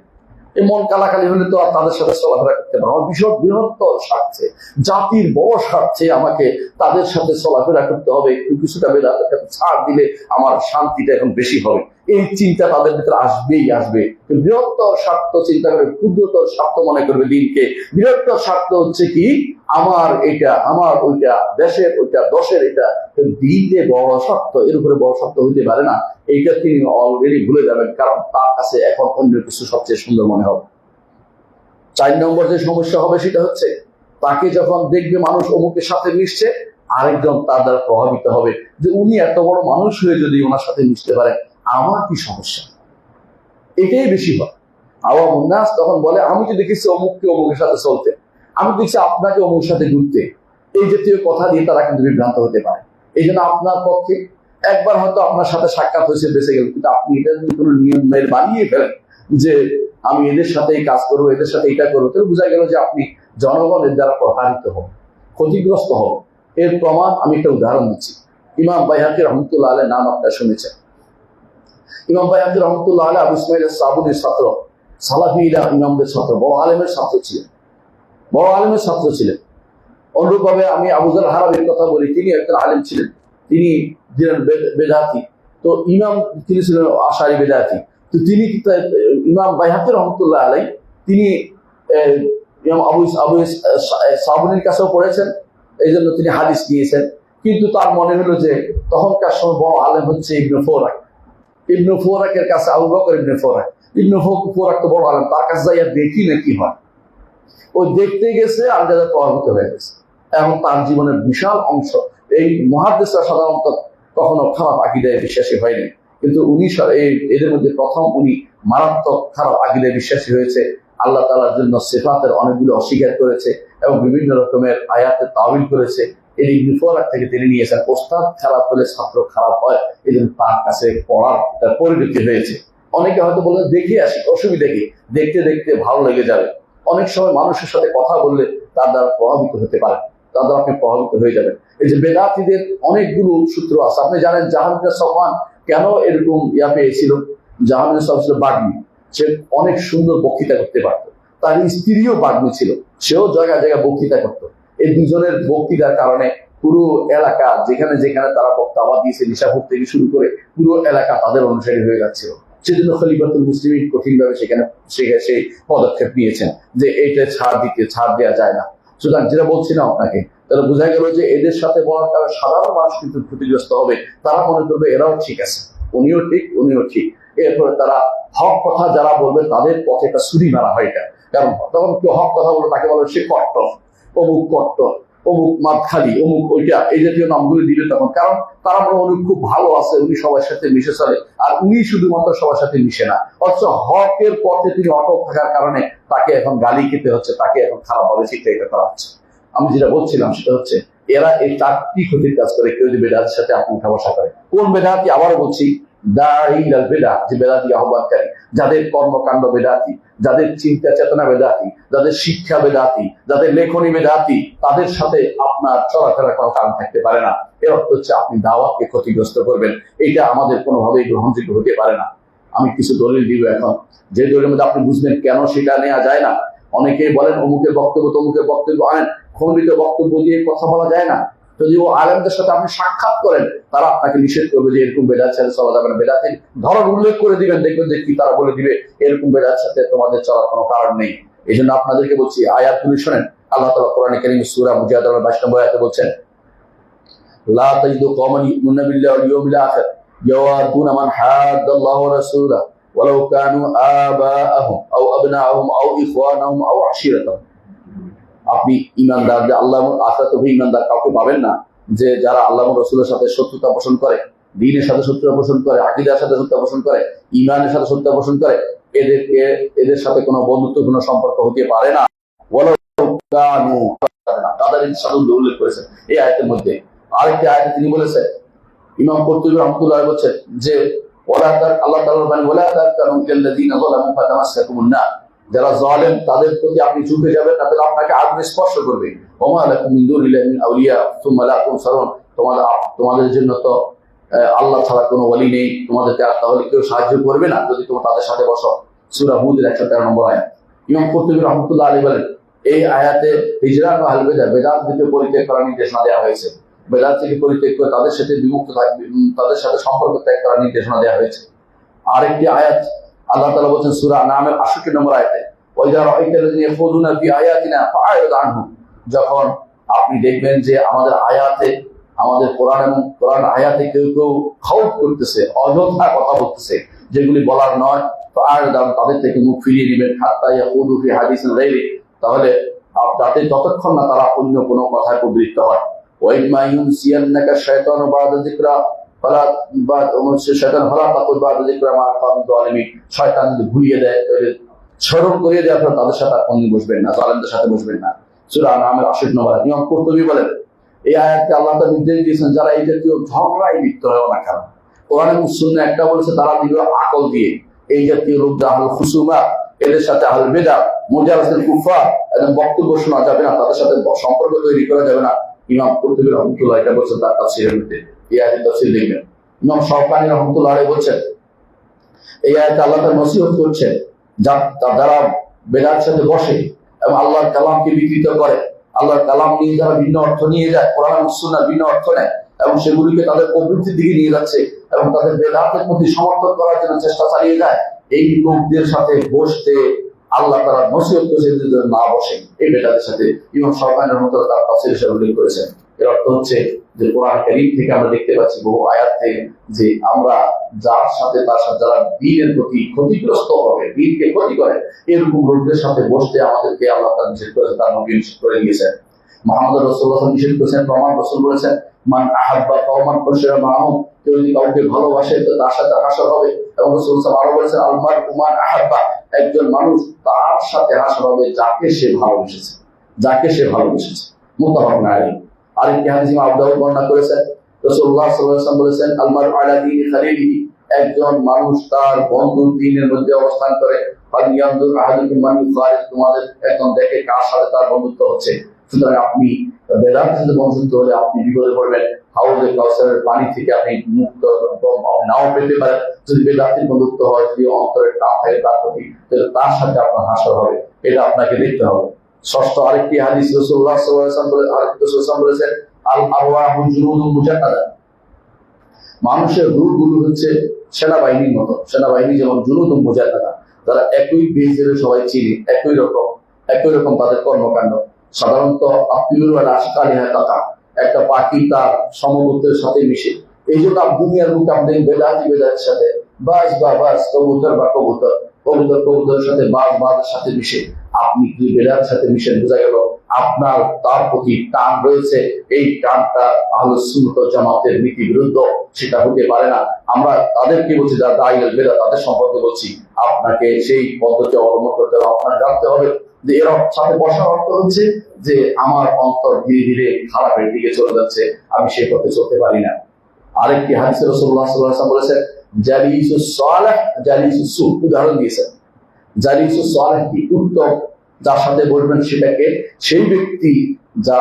এই মন কালাকালি হলে তো আর তাদের সাথে চলাফেরা করতে পারবো। আমার ভীষণ বৃহত্তর স্বার্থে, জাতির বড় স্বার্থে আমাকে তাদের সাথে চলাফেরা করতে হবে, একটু কিছুটা বেদাতের কাছে ছাড় দিলে আমার শান্তিটা এখন বেশি হবে। এই চিন্তা তাদের ভিতরে আসবেই আসবে। বৃহত্তর স্বার্থ চিন্তা করে ক্ষুদ্রতর স্বার্থ মনে করবে দিনকে। বৃহত্তর স্বার্থ হচ্ছে কি, আমার এটা, আমার ওইটা, দেশের ওইটা, দশের এটা। দিন যে বড় স্বার্থ, এর উপরে বড় স্বার্থ হইতে পারে না, এইটা তিনি অলরেডি ভুলে যাবেন, কারণ তার কাছে এখন অন্য কিছু সবচেয়ে সুন্দর মনে হবে। 4 নম্বর যে সমস্যা হবে সেটা হচ্ছে, তাকে যখন দেখবে মানুষ অমুকের সাথে মিশছে, আরেকজন তার দ্বারা প্রভাবিত হবে যে উনি এত বড় মানুষ হয়ে যদি ওনার সাথে মিশতে পারেন, আমার কি সমস্যা। এটাই বেশি হয়। আওয়ামুন নাস তখন বলে, আমি তো দেখেছি অমুককে অমুকের সাথে চলতে, আমি দেখছি আপনাকে অমুকের সাথে ঘুরতে। এই জাতীয় কথা দিয়ে তারা কিন্তু বিভ্রান্ত হতে পারে। এই জন্য আপনার পক্ষে একবার হয়তো আপনার সাথে সাক্ষাৎ হয়েছে, বেঁচে গেল, কিন্তু আপনি এটা যদি কোনো নিয়ম বানিয়ে ফেলেন যে আমি এদের সাথে এই কাজ করবো, এদের সাথে এটা করবো, তাহলে বোঝা গেল যে আপনি জনগণের দ্বারা প্রতারিত হন, ক্ষতিগ্রস্ত হন। এর প্রমাণ আমি একটা উদাহরণ দিচ্ছি। ইমাম বাইহাকি রহমতুল্লাহ আলাইহির নাম আপনারা শুনেছেন। ইমাম বাইহাকি রহমতুল্লাহ আলাইহি আবু ইসমাইল আস-সাবুনির ছাত্র, সালাফিরা ইমামদের ছাত্র, বড় আলেমের ছাত্র ছিলেন, বড় আলেমের ছাত্র ছিলেন। অনুরূপভাবে আমি আবু যর হারাবির কথা বলি, তিনি একজন আলেম ছিলেন, তিনি ছিলেন বেদাতি। তো ইমাম তিনি ছিলেন আশারি বেদাতি। তো তিনি ইমাম বাইহাকি রহমতুল্লাহ আলাইহি তিনি ইমাম আবু সাবুনির কাছেও পড়েছেন, এই জন্য তিনি হাদিস নিয়েছেন। কিন্তু তার মনে হলো যে তখনকার সময় বড় আলেম হচ্ছে ইবনে ফোরাক। ইবনে ফোরাকের কাছে আবু বকর ইবনে ফোরাক, ইবনে ফোরাক তো বড় আলেম, তার কাছে যাইয়া দেখি না কি হয়। ও দেখতে গেছে আর যারা প্রভাবিত হয়ে গেছে। এবং তার জীবনের বিশাল অংশ, এই মুহাদ্দিসরা সাধারণত কখনো খারাপ আকীদায় বিশ্বাসী হয়নি, কিন্তু উনি এদের মধ্যে প্রথম উনি মারাত্মক খারাপ আকীদায় বিশ্বাসী হয়েছে। আল্লাহ তাআলার জন্য সিফাতের অনেকগুলো অস্বীকার করেছে এবং বিভিন্ন রকমের আয়াতে তাওয়িল করেছে। এই ইবনে ফোরাক থেকে তিনি নিয়েছেন। ওস্তাদ খারাপ হলে ছাত্র খারাপ হয়, এই জন্য তার কাছে পড়ার পরিণতি হয়েছে। অনেকে হয়তো বলে দেখে আসি, অসুবিধা কি, দেখতে দেখতে ভালো লেগে যাবে। অনেক সময় মানুষের সাথে কথা বললে তার দ্বারা প্রভাবিত হতে পারে, তার দ্বারা আপনি প্রভাবিত হয়ে যাবেন। এই যে বেদাতীদের অনেকগুলো সূত্র আছে। আপনি জানেন জাহাঙ্গীর সফওয়ান কেন এরকম পেয়েছিল? জাহাঙ্গীর সফওয়ান ছিল বাগ্মী, সে অনেক সুন্দর বক্তৃতা করতে পারত। তার স্ত্রীও বাগ্মী ছিল, সেও জায়গায় জায়গায় বক্তৃতা করত। এই দুজনের বক্তৃতার কারণে পুরো এলাকা, যেখানে যেখানে তারা বক্তব্য দিয়েছে, নিশাপুর থেকে শুরু করে পুরো এলাকা তাদের অনুসারী হয়ে যাচ্ছিল। সেজন্য খলিফাতুল মুসলিমিন কঠিনভাবে সেখানে সেই পদক্ষেপ নিয়েছেন যে এইটা ছাড় দেওয়া যায় না। সুতরাং যেটা বলছিলাম আপনাকে, তাহলে বোঝা গেল যে এদের সাথে বলার কারণে সাধারণ মানুষ কিন্তু ক্ষতিগ্রস্ত হবে। তারা মনে করবে এরাও ঠিক আছে, উনিও ঠিক, উনিও ঠিক। এরপরে তারা হক কথা যারা বলবে তাদের পথে একটা ছুরি মারা হয়। এটা কারণ তখন কেউ হক কথা বলে তাকে বলে সে কট্টর, অমুক কট্টর, অমুক মাদখালি, অমুক ওইটা, এই জাতীয় নামগুলো দিবে তখন। কারণ তারা মনে উনি খুব ভালো আছে, উনি সবার সাথে মিশে চলে, আর উনি শুধুমাত্র সবার সাথে মিশে না। অথচ হকের পথে তিনি অটল থাকার কারণে তাকে এখন গালি খেতে হচ্ছে, তাকে এখন খারাপভাবে চিত্রায়িত করা হচ্ছে। আমি যেটা বলছিলাম সেটা হচ্ছে, এরা এই 4টি ক্ষতির কাজ করে। কেউ যদি বেদাতের সাথে আপনি উঠা বসা করে, কোন বেদাতি? আবারও বলছি, দাঈল বেদা, যে বেদাতি আহ্বানকারী, যাদের কর্মকাণ্ড বেদাতি, যাদের চিন্তা চেতনা বেদাতি, যাদের শিক্ষা বেদাতি, যাদের লেখনী বেদাতি, তাদের সাথে আপনার চলাফেরার কোনো কারণ থাকতে পারে না। এর অর্থ হচ্ছে আপনি দাওয়াতকে ক্ষতিগ্রস্ত করবেন। এটা আমাদের কোনোভাবেই গ্রহণযোগ্য হতে পারে না। আমি কিছু দলিল দিব এখন, যে দলিলের মধ্যে আপনি বুঝবেন কেন সেটা নেওয়া যায় না। অনেকেই বলেন অমুকের বক্তব্য তমুকের বক্তব্য আনেন, খণ্ডিত বক্তব্য দিয়ে কথা বলা যায় না। যদি ও আলেমদের সাথে আপনি সাক্ষাৎ করেন, তারা আপনাকে নিষেধ করবে যে এরকম বেদাত ছেড়ে চলা যাবে না। বেদাতের ধরন উল্লেখ করে দিবেন, দেখবেন যে কি তারা বলে দিবে এরকম বেদাত সাথে তোমাদের চলার কোনো কারণ নেই। এই জন্য আপনাদেরকে বলছি, আয়াতগুলি শোনেন। আল্লাহ তাআলা কোরআনে কারীমে সূরা মুজাদালার 22 নম্বর আয়াতে বলছেন, লা তাজিদু কওমান ইউমিনুনা বিল্লাহি ওয়াল ইয়াউমিল আখির ইয়াওয়াদুনা মান হাদ্দাল্লাহু ওয়া রাসূলাহু ওয়ালাউ কানু আবাআহুম আও আবনাআহুম আও ইখওয়ানাহুম আও আশিরাতাহুম। আপনি ইমানদার, যে আল্লাহ এবং আখিরাতে ইমানদার কাউকে পাবেন না যে যারা আল্লাহ রসুলের সাথে শত্রুতা পোষণ করে, দ্বীনের সাথে শত্রুতা পোষণ করে, আকীদার সাথে শত্রুতা পোষণ করে, ঈমানের সাথে শত্রুতা পোষণ করে, এদের সাথে কোনো বন্ধুত্বপূর্ণ সম্পর্ক হতে পারে না। তাদের ইনশাআল্লাহ উল্লেখ করেছেন এই আয়াতের মধ্যে। আরেকটি আয়াতে তিনি বলেছেন, ইমাম কুরতুবী রাহমাতুল্লাহ বলছেন যে আল্লাহ তাআলার বাণী, ওয়ালা তাকানু ইল্লাযীনা যালামু ফাতামাসসাকুমুন নার, যারা জালেম তাদের প্রতি আপনি ঝুঁকে যাবেন না, তাহলে আপনাকে আগুন স্পর্শ করবে। ওমা লাকুম মিন দুনিল্লাহি মিন আউলিয়া সুম্মা লা তুনসারুন, তোমাদের জন্য তো আল্লাহ ছাড়া কোনো ওয়ালি নেই, তোমাদেরকে তাহলে কেউ সাহায্য করবে না যদি তোমরা তাদের সাথে বসো। সূরা হুদের 113 নম্বর আয়াত। ইমাম কুরতুবী রাহমাতুল্লাহ আলাইহি বলেন, এই আয়াতে হিজরাত ও আহলে বেদাত থেকে পরিত্যাগ করার নির্দেশনা দেওয়া হয়েছে। বেদাত থেকে পরিত্যাগ করে তাদের সাথে বিমুক্ত তাদের সাথে সম্পর্ক ত্যাগ করার নির্দেশনা দেওয়া হয়েছে। আরেকটি আয়াত আল্লাহ তাআলা বলেছেন সূরা আনআমের 68 নম্বর আয়াতে, ওয়াইযা রাআইতাল্লাযীনা ইয়াখুযুনা ফি আয়াতিনা ফাআরিদ আনহুম, যখন আপনি দেখবেন যে আমাদের আয়াতে, আমাদের কোরআন আয়াতে কেউ কেউ খাউফ করতেছে, অযথা কথা বলতেছে যেগুলি বলার নয়, ফাআরিদ আনহুম, তাদের থেকে মুখ ফিরিয়ে নেবেন। হাত্তা ইয়াকুযু ফি হাদিসিন গায়রি, তাহলে যাতে ততক্ষণ না তারা অন্য কোনো কথায় প্রবৃত্ত হয়। ওয়াইমা ইউনসিয়ান্নাকা শাইতানু বা'দা যিকরা ফালা শয়তান ফালা তাকুল বা'দা যিকরা মা কাওমি যালিমিন, শয়তান যদি ভুলিয়ে দেয়, স্মরণ করিয়ে দেওয়ার পর তাদের সাথে আপনি বসবেন না, জালেমদের সাথে বসবেন না। সূরা আনআমের 68 নম্বর আয়াত। ইমাম কুরতুবী বলেন, এই আয়াতে আল্লাহ তাআলা নির্দেশ দিয়েছেন যারা এই জাতীয় ঝগড়ায় লিপ্ত হয় না কেন, কোরআন এবং সুন্নাহ একটা বলেছে তারা দিল আকল দিয়ে, এই জাতীয় লোক আহলুল খুসুমা, এদের সাথে আহলুল বিদআহ, মুজালাসাতুল কুফার, এবং বক্তব্য শোনা যাবে না, তাদের সাথে সম্পর্ক তৈরি করা যাবে না। ইমাম কুরতুবী রাহমাতুল্লাহ এটা বলেছেন তার তাফসীরের মধ্যে। এই আয়াতের তাফসীর দেখবেন। ইমাম শাওকানী রাহমাতুল্লাহ আলাইহি বলেছেন, এই আয়াতে আল্লাহ তাআলা নসিহত করছেন যারা বেদাতের সাথে বসে এবং আল্লাহর কালামকে বিকৃত করে, আল্লাহর কালাম নিয়ে যারা ভিন্ন অর্থ নিয়ে যায়, কোরআন এবং সুন্নাহ ভিন্ন অর্থ নেয় এবং সেগুলিকে তাদের প্রবৃত্তির দিকে নিয়ে যাচ্ছে এবং তাদের বেদাতের প্রতি সমর্থন করার জন্য চেষ্টা চালিয়ে যায়, এই লোকদের সাথে বসতে আল্লাহ তাআলা নসিহত করেছেন যে না বসে এই বেদাতের সাথে। ইমাম শাওকানী রাহমাতুল্লাহ তার তাফসীরে সেটা উল্লেখ করেছেন। এর অর্থ হচ্ছে যে কোরআন কারীম থেকে আমরা দেখতে পাচ্ছি বহু আয়াত থেকে যে আমরা যার সাথে তার সাথে যারা দ্বীনের প্রতি ক্ষতিগ্রস্ত হবে, দ্বীনকে ক্ষতি করে, এরকম লোকদের সাথে বসতে আমাদেরকে আল্লাহ তাআলা নিষেধ করেছেন, তার নবী নিষেধ করে দিয়েছেন। মুহাম্মদ রাসূলুল্লাহ নিষেধ করেছেন, প্রমাণ রাসূল বলেছেন, মান আহাব্বা কওমান ফাশরা মাহুম, কেউ যদি কাউকে ভালোবাসে তো তার সাথে হাসর হবে। এবং রাসূল সাল্লাল্লাহু আলাইহি ওয়াসাল্লাম আরো বলেছেন, আল মারউ মান আহাব্বা, একজন মানুষ তার সাথে হাসর হবে যাকে সে ভালোবেসেছে, যাকে সে ভালোবেসেছে। মুত্তাফাকুন আলাইহি। আরেকটি হাদিসে আবু দাউদ বর্ণনা করেছেন, রাসূলুল্লাহ সাল্লাল্লাহু আলাইহি ওয়াসাল্লাম বলেছেন, আল মারউ আলা দীনি খালিলিহি, একজন মানুষ তার বন্ধুর দ্বীনের মধ্যে অবস্থান করে। ফালিয়ানজুর আহাদুকুম মান ইউখালিল, তোমাদের একজন দেখে কার সাথে তার বন্ধুত্ব হচ্ছে। সুতরাং আপনি বেদাতের সাথে বন্ধুত্ব হলে আপনি বিপদে পড়বেন, হাউজে কাউসারের পানি থেকে আপনি মুক্ত নাও পেতে পারেন। যদি বেদাতের বন্ধুত্ব হয়, যদি অন্তরের টান থাকে তার প্রতি, তাহলে তার সাথে আপনার হাসর হবে, এটা আপনাকে দেখতে হবে। ষষ্ঠ আরেকটি হাদিস রাসূলুল্লাহ সাল্লাল্লাহু আলাইহি ওয়াসাল্লাম বলেছেন, আল আরওয়াহু জুনুদুন মুজান্নাদা, মানুষের রূহগুলো হচ্ছে সেনাবাহিনীর মতো, সেনাবাহিনী যেমন জুনুদুন মুজান্নাদা, তারা একই বেজের সবাই চিনি, একই রকম তাদের কর্মকাণ্ড। সাধারণত একটা পাখি তার সমগোত্রের সাথে মিশে, এই জন্য দুনিয়ার মুখে আপনি বেদাতের সাথে বাস কবুতরের সাথে বাজের সাথে মিশে, আপনি যদি বেদাতের সাথে মিশে, বোঝা গেল আপনার তার প্রতি টান রয়েছে। এই টানটা আহলুস সুন্নাত ওয়াল জামাতের নীতি বিরুদ্ধ, সেটা হতে পারে না। আমরা তাদেরকে বলছি যারা দায়ীল বেদাত, তাদের সম্পর্কে বলছি, আপনাকে সেই পদ্ধতি অবলম্বন করতে হবে। আপনার জানতে হবে যে এর সাথে বসার অর্থ হচ্ছে যে আমার অন্তর ধীরে ধীরে খারাপের দিকে চলে যাচ্ছে, আমি সে পথে চলতে পারি না। আরেকটি হাদিসে রাসূলুল্লাহ সাল্লাল্লাহু আলাইহি ওয়াসাল্লাম বলেছেন, জালিসুস সালেহ জালিসুস সু, উদাহরণ দিয়েছেন। জালিসুস সালেহ কি? উত্তম যার সাথে বলবেন সেটাকে, সেই ব্যক্তি যা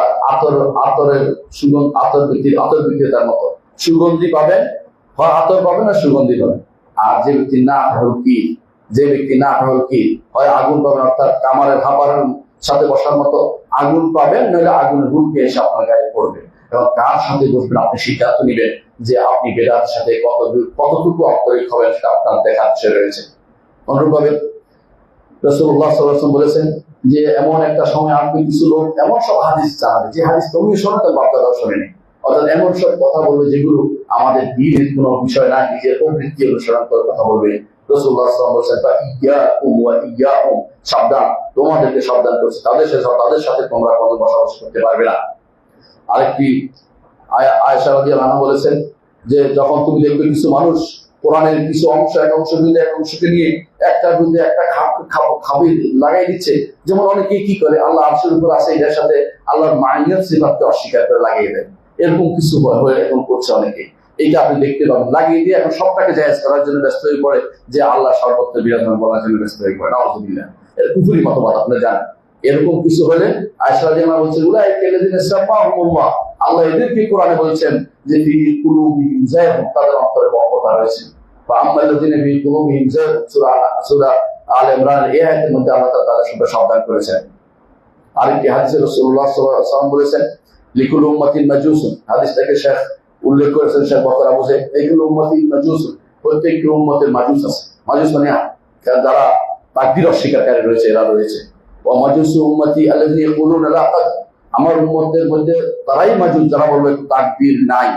আতরের সুগন্ধ, আতর বিক্রেতার মতো সুগন্ধি পাবেন, হয় আতর পাবেন না সুগন্ধি পাবেন। আর যে ব্যক্তি না হলকি হয় আগুন পাবেন, অর্থাৎ কামারের হাপারের সাথে বসার মতো আগুন পাবেন, নইলে আগুনের হুলকে এসে আপনার গায়ে পড়বে। এবং কার সাথে বসবেন আপনি সিদ্ধান্ত নেবেন যে আপনি বেদাতের সাথে কতটুকু আন্তরিক হবেন, সেটা আপনার দেখার বিষয় রয়েছে। অনুরূপভাবে রাসূলুল্লাহ সাল্লাল্লাহু আলাইহি ওয়াসাল্লাম বলেছেন যে এমন একটা সময় আপনি কিছু লোক এমন সব হাদিস চালাবে, যে হাদিস তুমি শোনো তো বাপদাদাও শোনেনি, অর্থাৎ এমন সব কথা বলবে যেগুলো আমাদের দ্বীনের কোনো বিষয় না, নিজের প্রবৃত্তি অনুসরণ করে কথা বলবে। রাসূলুল্লাহ সাল্লাল্লাহু আলাইহি ওয়াসাল্লাম বলেছেন, ইয়াকুম ওয়া ইয়াহুম, সাবধান, তোমাদেরকে সাবধান করেছে, তাদের সাথে তোমরা কোনো বসবাস করতে পারবে না। আরেকটি আয়েশা রাদিয়াল্লাহু আনহা বলেছেন যে যখন তুমি দেখবে কিছু মানুষ কোরআনের কিছু অংশ এক অংশ বিরুদ্ধে এক অংশকে নিয়ে একটার বিরুদ্ধে একটা খাবি লাগাই দিচ্ছে, যেমন অনেকে কি করে আল্লাহ আরশের উপর আছে এটার সাথে আল্লাহর মাইনাস সিফাতকে অস্বীকার করে লাগিয়ে দেয়, এরকম কিছু হয়ে এখন করছে অনেকে। এইটা আপনি দেখতে পাবেন, লাগিয়ে দিয়ে এখন সবটাকে জায়েজ করার জন্য ব্যস্ত হয়ে পড়ে, যে আল্লাহ সর্বত্র বিরাজমান বলার জন্য ব্যস্ত হয়ে পড়ে। নাউযুবিল্লাহ, এটা কুফরি মতবাদ, আপনি জানেন। এরকম কিছু হলে আয়েশা রাদিয়াল্লাহু আনহা বলছে উলাইকাল্লাযিনা সাম্মাহুমুল্লাহ, আল্লাহ এদেরকে কোরআনে বলছেন যে ফি কুলুবিহিম যায়গুন, তাদের অন্তরে বক্রতা রয়েছে। বা আম্মাল্লাযিনা ফি কুলুবিহিম যায়গুন, সূরা আলে ইমরান এই আয়াতের মধ্যে আল্লাহ তাআলা তাদের সম্পর্কে সাবধান করেছেন। আরেকটি হাদিসে রাসূলুল্লাহ সাল্লাল্লাহু আলাইহি ওয়াসাল্লাম বলেছেন লিকুল উম্মাতিন মাজুসুন, হাদিসটাকে শেখ উল্লেখ করেছেন শেখ বকরা বসে, এইগুলো উম্মাতিন মাজুসুন, প্রত্যেকটি উম্মতের মাজুস আছে। মাজুস মানে যারা তাকবীর অস্বীকারী রয়েছে, এরা রয়েছে। ওয়া মাজুসু উম্মতি আল্লাযী ইয়াকুলুনা লা তাকবীর, আমার উম্মতের মধ্যে তারাই মাজুস যারা বলবে তাকবীর নাই।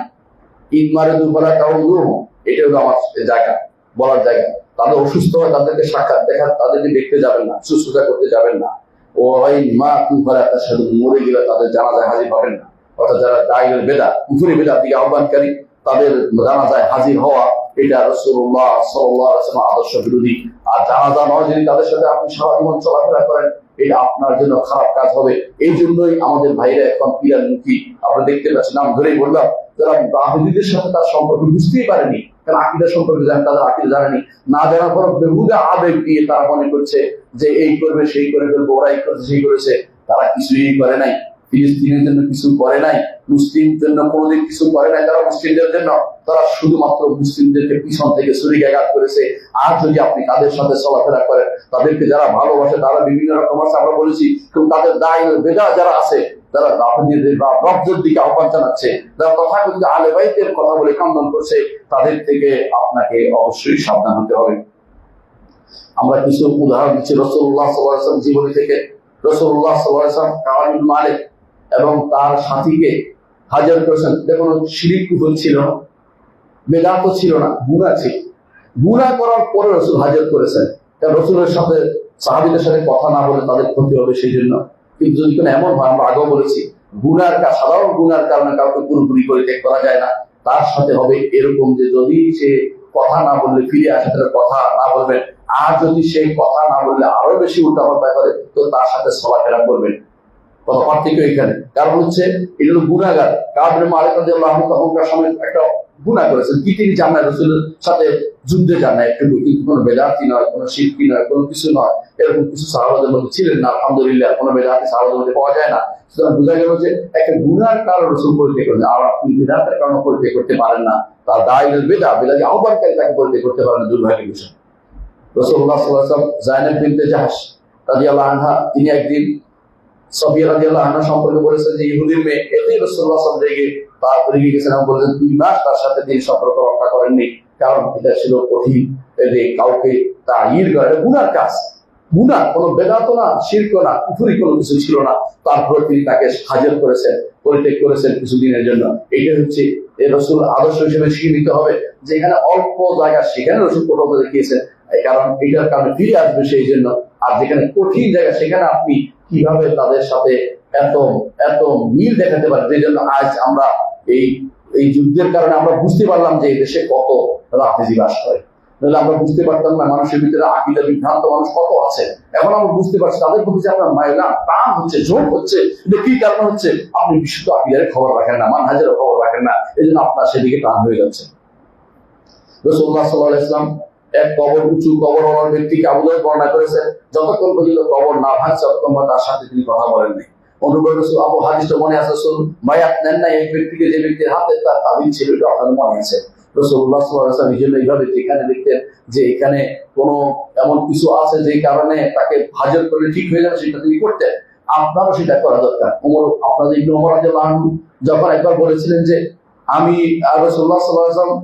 ঈদ মারে দুপুরা কাউলুহ, এটা হলো আমার জায়গা, বলার জায়গা। তাদের অসুস্থ হয়, তাদেরকে সাক্ষাৎ দেখা, তাদেরকে দেখতে যাবেন না, শুশ্রূষা করতে যাবেন না। ও ওই মা তুফারা তার সাথে মরে গেলে তাদের জানাজায় হাজির হবেন না। অর্থাৎ যারা দায়ের বেদা কুফরি বেদার দিকে আহ্বানকারী, তাদের জানাজায় হাজির হওয়া এটা রাসূলুল্লাহ সাল্লাল্লাহু আলাইহি ওয়াসাল্লাম আদর্শ বিরোধী। আর জানাজা নয়, যদি তাদের সাথে আপনি সারা জীবন চলাফেরা করেন, এটা আপনার জন্য খারাপ কাজ হবে। এই জন্যই আমাদের ভাইরা এখন পীরানমুখী, আমরা দেখতে পাচ্ছি, নাম ধরেই বললাম, যারা বাহুদীদের সাথে তার সম্পর্ক বুঝতেই পারেনি, কারণ আকীদা সম্পর্কে জানেন, তাদের আকীদা জানেনি, না জানার পর বেহুদা আবেগ দিয়ে তারা মনে করছে যে এই করবে সেই করে ফেলবো, ওরা এই করছে সেই করেছে। তারা কিছুই করে নাই, ফিলিস্তিনের জন্য কিছু করে নাই, মুসলিমদের জন্য কোনোদিন কিছু করে নাই। তারা মুসলিমদের জন্য, তারা শুধুমাত্র মুসলিমদেরকে পিছন থেকে ছুরিকাঘাত করেছে। আর যদি আপনি তাদের সাথে চলাফেরা করেন, তাদেরকে যারা ভালোবাসে, তারা বিভিন্ন রকম আছে, আমরা বলেছি, কিন্তু তাদের দায় বেদা যারা আছে, যারা রাজনীতির বা রব্জের দিকে আহ্বান জানাচ্ছে, যারা তথাকথিত আলে বাইতের কথা বলে খণ্ডন করছে, তাদের থেকে আপনাকে অবশ্যই সাবধান হতে হবে। আমরা কিছু উদাহরণ দিচ্ছি রাসূলুল্লাহ সাল্লাল্লাহু আলাইহি ওয়াসাল্লাম জীবনী থেকে। রাসূলুল্লাহ সাল্লাল্লাহু আলাইহি ওয়াসাল্লাম কাব বিন মালিক এবং তার সাথীকে হাজির করেছেন। দেখুন, শিরক কুফর ছিল না, বেদাত ছিল না, গুনাহ ছিল। গুনাহ করার পরে রাসূল হাজির করেছেন, কারণ রাসূলের সাথে সাহাবীদের সাথে কথা না বলে তাদের ক্ষতি হবে সেই জন্য। কিন্তু যদি কোনো এমন হয়, আমরা আগেও বলেছি, গুনার সাধারণ গুনার কারণে কাউকে পুরোপুরি পরিত্যাগ করা যায় না। তার সাথে হবে এরকম যে যদি সে কথা না বললে ফিরে আসে, তার কথা না বলবেন। আর যদি সে কথা না বললে আরো বেশি উল্টাপাল্টা করে, তো তার সাথে চলাফেরা করবেন। কত পার্থক্য এখানে। কারণ হচ্ছে এগুলো গুনাহগার। কাব বিন মালিক রাদিয়াল্লাহু আনহু তখনকার সময় একটা গুনাহ করেছেন, কি তিনি যান না, রাসূলের সাথে যুদ্ধে যান না, কিন্তু কোনো বেদাতি নয়, কোনো শিরকি নয়, কোনো কিছু নয়। এরকম কিছু সাহাবাদের মধ্যে ছিলেন না, আলহামদুলিল্লাহ, কোনো বেদাতি সাহাবাদের মধ্যে পাওয়া যায় না। সুতরাং বোঝা গেল যে একটা গুনার কারণ রাসূল পরিত্যাগ করেন, আর আপনি বেদাতের কারণে পরিত্যাগ করতে পারেন না। তার দায়ীর বেদাতি আহ্বানকারী তাকে পরিত্যাগ করতে পারেন না, দুর্ভাগ্যের বিষয়। রাসূলুল্লাহ সাল্লাল্লাহু আলাইহি ওয়াসাল্লাম যায়েনব বিনতে জাহশ রাদিয়াল্লাহু আনহা, তিনি একদিন সাফিয়া রাদিয়াল্লাহু আনহা সম্পর্কে বলেছেন যে ইহুদির মেয়ে, এতেই রাসূলুল্লাহ সাল্লাল্লাহু আলাইহি ওয়াসাল্লাম রেগে তার রেগে গেছেন এবং বলেছেন 2 মাস তার সাথে তিনি সম্পর্ক রক্ষা করেননি, কারণ এটা ছিল কঠিন। যে কাউকে তাইর করা গুনার কাজ, গুনাহ, কোনো বেদাত না, শিরক না, কুফরি কোনো কিছু ছিল না। তারপরে তিনি তাকে হাজির করেছেন, পরিত্যাগ করেছেন কিছুদিনের জন্য। এইটা হচ্ছে রাসূল আদর্শ হিসেবে শিখে নিতে হবে, যে এখানে অল্প জায়গা সেখানে রাসূল কোথাও দেখিয়েছেন, কারণ এটার কারণে ফিরে আসবে সেই জন্য। আর যেখানে কঠিন জায়গা, সেখানে আপনি কিভাবে তাদের সাথে এত এত মিল দেখাতে পারেন। যে জন্য আজ আমরা এই যুদ্ধের কারণে আমরা বুঝতে পারলাম যে এই দেশে কত রাফেজি বাস করে। তাহলে আমরা বুঝতে পারতাম না মানুষের ভিতরে আকীদা বিভ্রান্ত মানুষ কত আছে। এখন আমরা বুঝতে পারছি তাদের প্রতি যে আপনার মায়না টান হচ্ছে, ঝোঁক হচ্ছে। এটা কি কারণ হচ্ছে? আপনি বিশুদ্ধ আকীদার খবর রাখেন না, মানহাজের খবর রাখেন না, এই জন্য আপনার সেদিকে টান হয়ে যাচ্ছে। রাসূলুল্লাহ সাল্লাল্লাহু আলাইহি ওয়াসাল্লাম এক কবর, উঁচু কবরওয়ালা ব্যক্তিকে আবু দাউদ বর্ণনা করেছেন, যতক্ষণ পর্যন্ত কবর না ভাঙছে ততক্ষণ তার সাথে তিনি কথা বলেন নাই। অনুরূপ রাসূল আবু হাদিসটা মনে আছে, রাসূল বায়াত নেন নাই এক ব্যক্তিকে, যে ব্যক্তির হাতে তার তাবিজ ছিল, এটা আপনাদের মনে আছে। রাসূলুল্লাহ সাল্লাল্লাহু আলাইহি ওয়াসাল্লাম এই জন্য এইভাবে যেখানে দেখতেন যে এখানে কোনো এমন কিছু আছে যে কারণে তাকে হাজির করলে ঠিক হয়ে যাবে, সেটা তিনি করতেন। আপনারও সেটা করা দরকার। আপনাদের ইবনে ওমর রাদিয়াল্লাহু আনহু যখন একবার বলেছিলেন যে আমি রাসূলুল্লাহ সাল্লাল্লাহু আলাইহি ওয়াসাল্লাম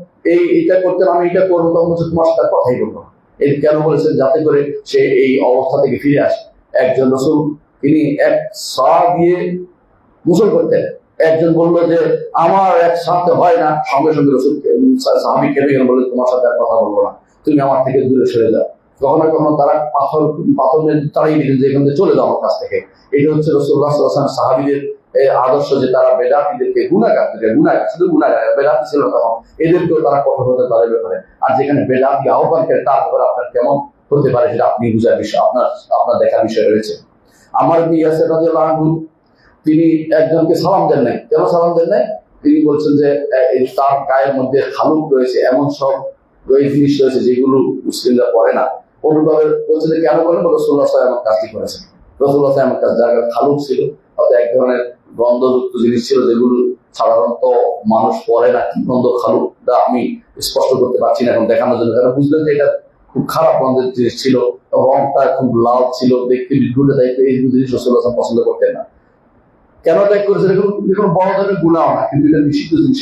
এইটা করতেন, আমি এটা করবো, তখন বলছে তোমার সাথে কথাই বলবো। এর কেন বলেছেন? যাতে করে সে এই অবস্থা থেকে ফিরে আসে। একজন রাসূল তিনি এক সা দিয়ে গোসল করতেন, একজন বললো যে আমার এক সাথে হয় না, সঙ্গে সঙ্গে রাসূল সাহাবী কেঁদে গেলেন, বলে তোমার সাথে আর কথা বলবো না, তুমি আমার থেকে দূরে সরে যাও। কখনো কখনো তারা পাথর তাড়িয়ে দিলেন যে এখান থেকে চলে যাও আমার কাছ থেকে। এটা হচ্ছে রাসূলুল্লাহ সাল্লাল্লাহু আলাইহি ওয়াসাল্লাম সাহাবীদের এই আদর্শ যে তারা বেদাতিদেরকে গুনাহগার শুধু গুনাহগার, বেদাতি ছিল তখন, এদেরকেও তারা কঠোর হতে পারে ব্যাপারে। আর যেখানে বেদাতি আহ্বান করে তার ব্যাপারে আপনার কেমন হতে পারে সেটা আপনি বুঝার বিষয়, আপনার দেখার বিষয় রয়েছে। আমার ইয়াসির রাদিয়াল্লাহু আনহু তিনি একজনকে সালাম দেন নাই। কেন সালাম দেন নাই? তিনি বলছেন যে তার গায়ের মধ্যে খালুক রয়েছে, এমন সব ওই জিনিস রয়েছে যেগুলো মুসলিমরা পড়ে না। অনুভাবে বলছেন যে কেন বলেন? রাসূলুল্লাহ সাল্লাল্লাহু আলাইহি ওয়াসাল্লাম কাজটি করেছেন। রাসূলুল্লাহ সাল্লাল্লাহু আলাইহি ওয়াসাল্লাম কাজ জায়গার খালুক ছিল, অর্থাৎ এক ধরনের গন্ধযুক্ত জিনিস ছিল যেগুলো সাধারণত মানুষ পড়ে না। কি গন্ধ খালুকটা আমি স্পষ্ট করতে পারছি না এখন দেখানোর জন্য, কারণ বুঝলেন যে এটা খুব খারাপ গন্ধের জিনিস ছিল, রংটা খুব লাল ছিল, দেখতে বিদ্যুৎ টাইপের, এই জিনিস রাসূলুল্লাহ সাল্লাল্লাহু আলাইহি ওয়াসাল্লাম পছন্দ করতেন না। কেন ত্যাগ করেছেন? এরকম বড় ধরনের গুনাহ না, কিন্তু এটা নিষিদ্ধ জিনিস।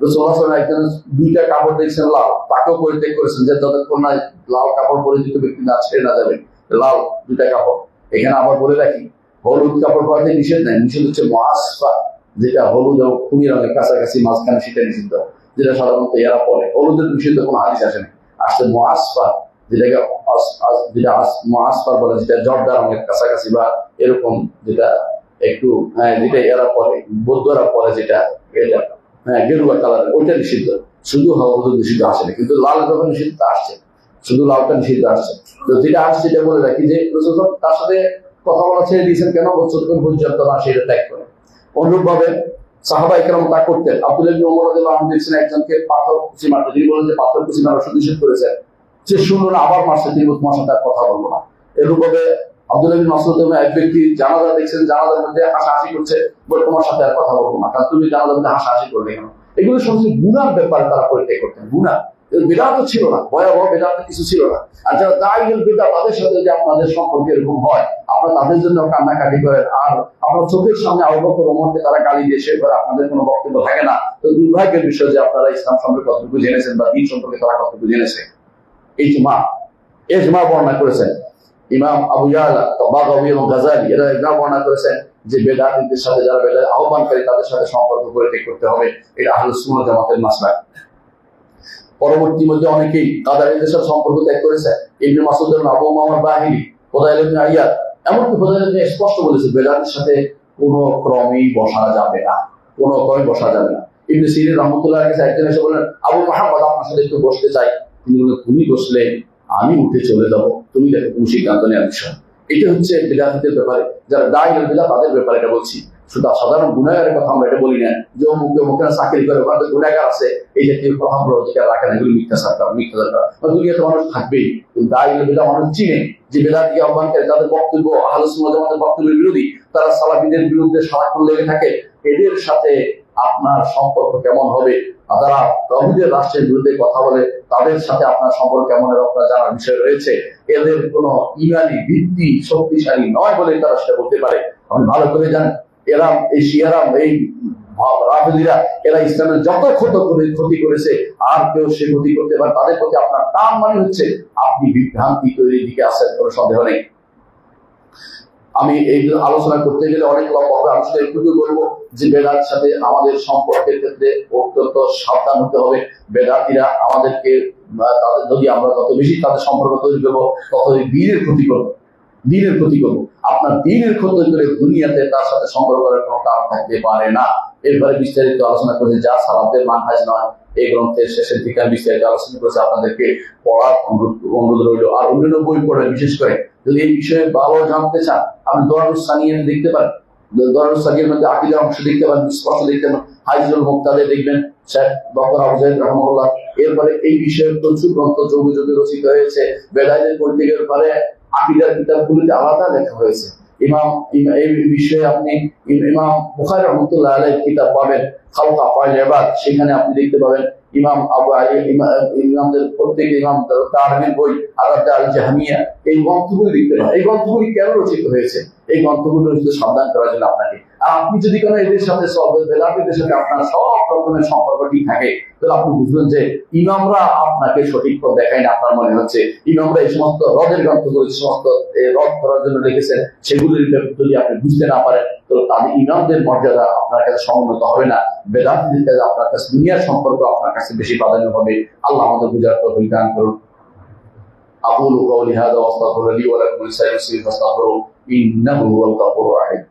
রাসূলুল্লাহ সাল্লাল্লাহু আলাইহি ওয়াসাল্লাম একজন দুইটা কাপড় দেখছেন লাল, তাকেও পরিত্যাগ করেছেন যে যতক্ষণ না লাল কাপড় পরিহিত ব্যক্তি না ছেড়ে না যাবে, লাল দুইটা কাপড়। এখানে আবার বলে রাখি, হলুদ কাপড় পরাতে নিষেধ নাই, নিষেধ হচ্ছে মুআসফা, যেটা হলুদ এবং খুনি রঙের কাছাকাছি মাঝখানে, সেটা নিষিদ্ধ, যেটা সাধারণত এরা পরে। হলুদের নিষিদ্ধ কোনো হাদিস আসেনি, আসছে মুআসফা, যেটাকে মুআসফা বলে, যেটা জর্দা রঙের কাছাকাছি বা এরকম, যেটা একটু যেটা এরা পরে, বৌদ্ধরা পরে, যেটা এটা গেরুয়া কালার, ওইটা নিষিদ্ধ। শুধু হলুদ নিষিদ্ধ আসেনি, কিন্তু লাল যখন নিষিদ্ধ আসছে, শুধু লালটা নিষিদ্ধ আসছে। তো যেটা আসছে সেটা বলে রাখি যে তার সাথে কথা বলা ছেড়ে দিয়েছেন কেন? যতক্ষণ পর্যন্ত না সেটা ত্যাগ করে। অনুরূপ ভাবে সাহাবায়ে কেরাম তা করতেন। আব্দুল্লাহ ইবনে ওমর রাদিয়াল্লাহু আনহু দেখছেন একজনকে পাথর কুচি মারতে, তিনি বলেন যে পাথর কুচি মারা নিষেধ করেছেন, সে শুনলো না, আবার মারছে, তিনি তোমার সাথে আর কথা বলবো না। এরূপ ভাবে আব্দুল্লাহ ইবনে মাসউদ এবং এক ব্যক্তি জানাজা দেখছেন, জানাজার মধ্যে হাসাহাসি করছে, বলে তোমার সাথে আর কথা বলবো না, কারণ তুমি জানাজার মধ্যে হাসাহাসি করবে কেন? এগুলো সমস্ত গুনার ব্যাপারে তারা পরিত্যাগ করতেন। গুনাহ, বেদাত ছিল না, ভয়াবহ বেদাত কিছু ছিল না। আর যারা দায়ীল বেদাত, তাদের সাথে যদি আপনাদের সম্পর্ক এরকম হয়, আপনারা তাদের জন্য কান্নাকাটি করেন, আর আপনার চোখের সামনে আবু বকর ওমরকে তারা গালি দিয়ে সে করে, আপনাদের কোনো বক্তব্য থাকে না, তো দুর্ভাগ্যের বিষয় যে আপনারা ইসলাম সম্পর্কে কতটুকু জেনেছেন বা দ্বীন সম্পর্কে তারা কতটুকু জেনেছে। ইজমা বর্ণনা করেছেন ইমাম আবু ইয়ালা, বাগাবী এবং গাযালি, এরা ইজমা বর্ণনা করেছেন যে বেদাতীদের সাথে, যারা বেদাত আহ্বানকারী, তাদের সাথে সম্পর্ক পরিত্যাগ করতে হবে। এটা আহলুস সুন্নাহ জামাতের মাসলাক। পরবর্তী মধ্যে অনেকেই কাদারীদের সাথে সম্পর্ক ত্যাগ করেছে। ইবনে মাসউদ এবং আবু উমামা বাহিনী, ফুদাইল ইবনে আইয়াদ, এমনকি ফুদাইল ইবনে স্পষ্ট বলেছে বেদাতের সাথে কোনো ক্রমেই বসা যাবে না, কোনো ক্রমে বসা যাবে না। ইবনে সিরিন রাহমাতুল্লাহ কাছে একজন এসে বললেন, আবু মুহাম্মদ, আপনার সাথে একটু বসতে চাই। তিনি বললেন, তুমি বসলে আমি উঠে চলে যাবো, তুমি দেখো কোন সিদ্ধান্ত নেওয়ার বিষয়। এটা হচ্ছে বেদাতীদের ব্যাপারে, যারা দায়ীল বেদাত তাদের ব্যাপারে এটা বলছি। শুধু সাধারণ গুনাহগারের কথা আমরা এটা বলি না, যে মুখে চাকরি করে ওখানে গুনাহগার আছে, এই জাতীয় কথাগুলো যেটা রাখেন, এগুলো মিথ্যাচার। দুনিয়াতে মানুষ থাকবেই, কিন্তু দায়ীল বেদাত মানুষ চিনে যে বেদাতকে আহ্বান করে, তাদের বক্তব্য আহলুস সুন্নাহ জামাতের বক্তব্যের বিরোধী, তারা সালাফিদের বিরুদ্ধে সারাক্ষণ লেগে থাকে। এদের সাথে আপনার সম্পর্ক কেমন হবে? তারা তাওহীদের রাষ্ট্রের বিরুদ্ধে কথা বলে, তাদের সাথে আপনার সম্পর্ক কেমন হবে আপনার জানার বিষয় রয়েছে। এদের কোনো ইমানি ভিত্তি শক্তিশালী নয় বলে তারা সেটা বলতে পারে। আপনি ভালো করে জানেন, এরা এই শিয়ারা, এই রাফেজিরা, এরা ইসলামের যত ক্ষতি করেছে, আর কেউ সে ক্ষতি করতে পারে। তাদের প্রতি আপনার টান মানে হচ্ছে আপনি বিভ্রান্তি তৈরির দিকে আসেন, কোনো সন্দেহ নেই। আমি এই আলোচনা করতে গেলে অনেক লম্বা হবে, আমি শুধু একটু বলবো যে বেদাতের সাথে আমাদের সম্পর্কের ক্ষেত্রে অত্যন্ত সাবধান হতে হবে। বেদাতীরা আমাদেরকে, তাদের যদি আমরা যত বেশি তাদের সম্পর্ক তৈরি করবো, ততই দ্বীনের ক্ষতি করবো। আপনার দ্বীনের ক্ষতি করে দুনিয়াতে তার সাথে সম্পর্ক করার কোনো কারণ থাকতে পারে না। এরপরে বিস্তারিত আলোচনা করেছে, যা সালাফদের মানহাজ নয়। এই গ্রন্থের শেষের দিকে বিস্তারিত আলোচনা করেছে, আপনাদেরকে পড়ার অনুরোধ রইল। আর অন্যান্য বই পড়ে, বিশেষ করে যদি এই বিষয়ে ভালো জানতে চান, আপনি দরারুস সানিয়া দেখতে পারেন। দরারুস সানিয়ার মধ্যে আকীদার অংশ দেখতে পারেন, স্পষ্ট দেখতে পারেন। হাইজুল মুক্তাদে দেখবেন শেখ ডক্টর আবু যায়েদ রাহমাহুল্লাহ। এরপরে এই বিষয়ে প্রচুর গ্রন্থ যুগে রচিত হয়েছে। বেদায়েতের পরিত্যাগের পরে আকীদার কিতাবগুলিতে আলাদা লেখা হয়েছে। এই বিষয়ে আপনি ইমাম বুখারী রাহমাতুল্লাহ আলাইহির কিতাব পাবেন, খালক আফআইল ইবাদ, সেখানে আপনি দেখতে পাবেন ইমাম আবু আলী, ইমামদের প্রত্যেক ইমাম তারমির বই আলাদা আল জাহমিয়া, এই গ্রন্থগুলি দেখতে পাবেন। এই গ্রন্থগুলি কেন রচিত হয়েছে? এই গ্রন্থগুলো শুধু সাবধান করার জন্য আপনাকে। আর আপনি যদি কোনো এদের সাথে বেদাতীদের সাথে আপনার সব রকমের সম্পর্ক ঠিক থাকে, তাহলে আপনি বুঝবেন যে ইমামরা আপনাকে সঠিক পথ দেখায় না। আপনার মনে হচ্ছে ইমামরা এই সমস্ত রদের গ্রন্থগুলো, যে সমস্ত রদ করার জন্য লিখেছেন, সেগুলির যদি আপনি বুঝতে না পারেন, তো তাদের ইমামদের মর্যাদা আপনার কাছে সমুন্নত হবে না। বেদাতীদের কাছে আপনার কাছে দুনিয়ার সম্পর্ক আপনার কাছে বেশি প্রাধান্য হবে। আল্লাহ আমাদের বুঝার তৌফিক দান করুন। أقول قولي هذا وأستغفر لي ولكم ولسائر المسلمين فاستغفروه إنه هو الغفور الرحيم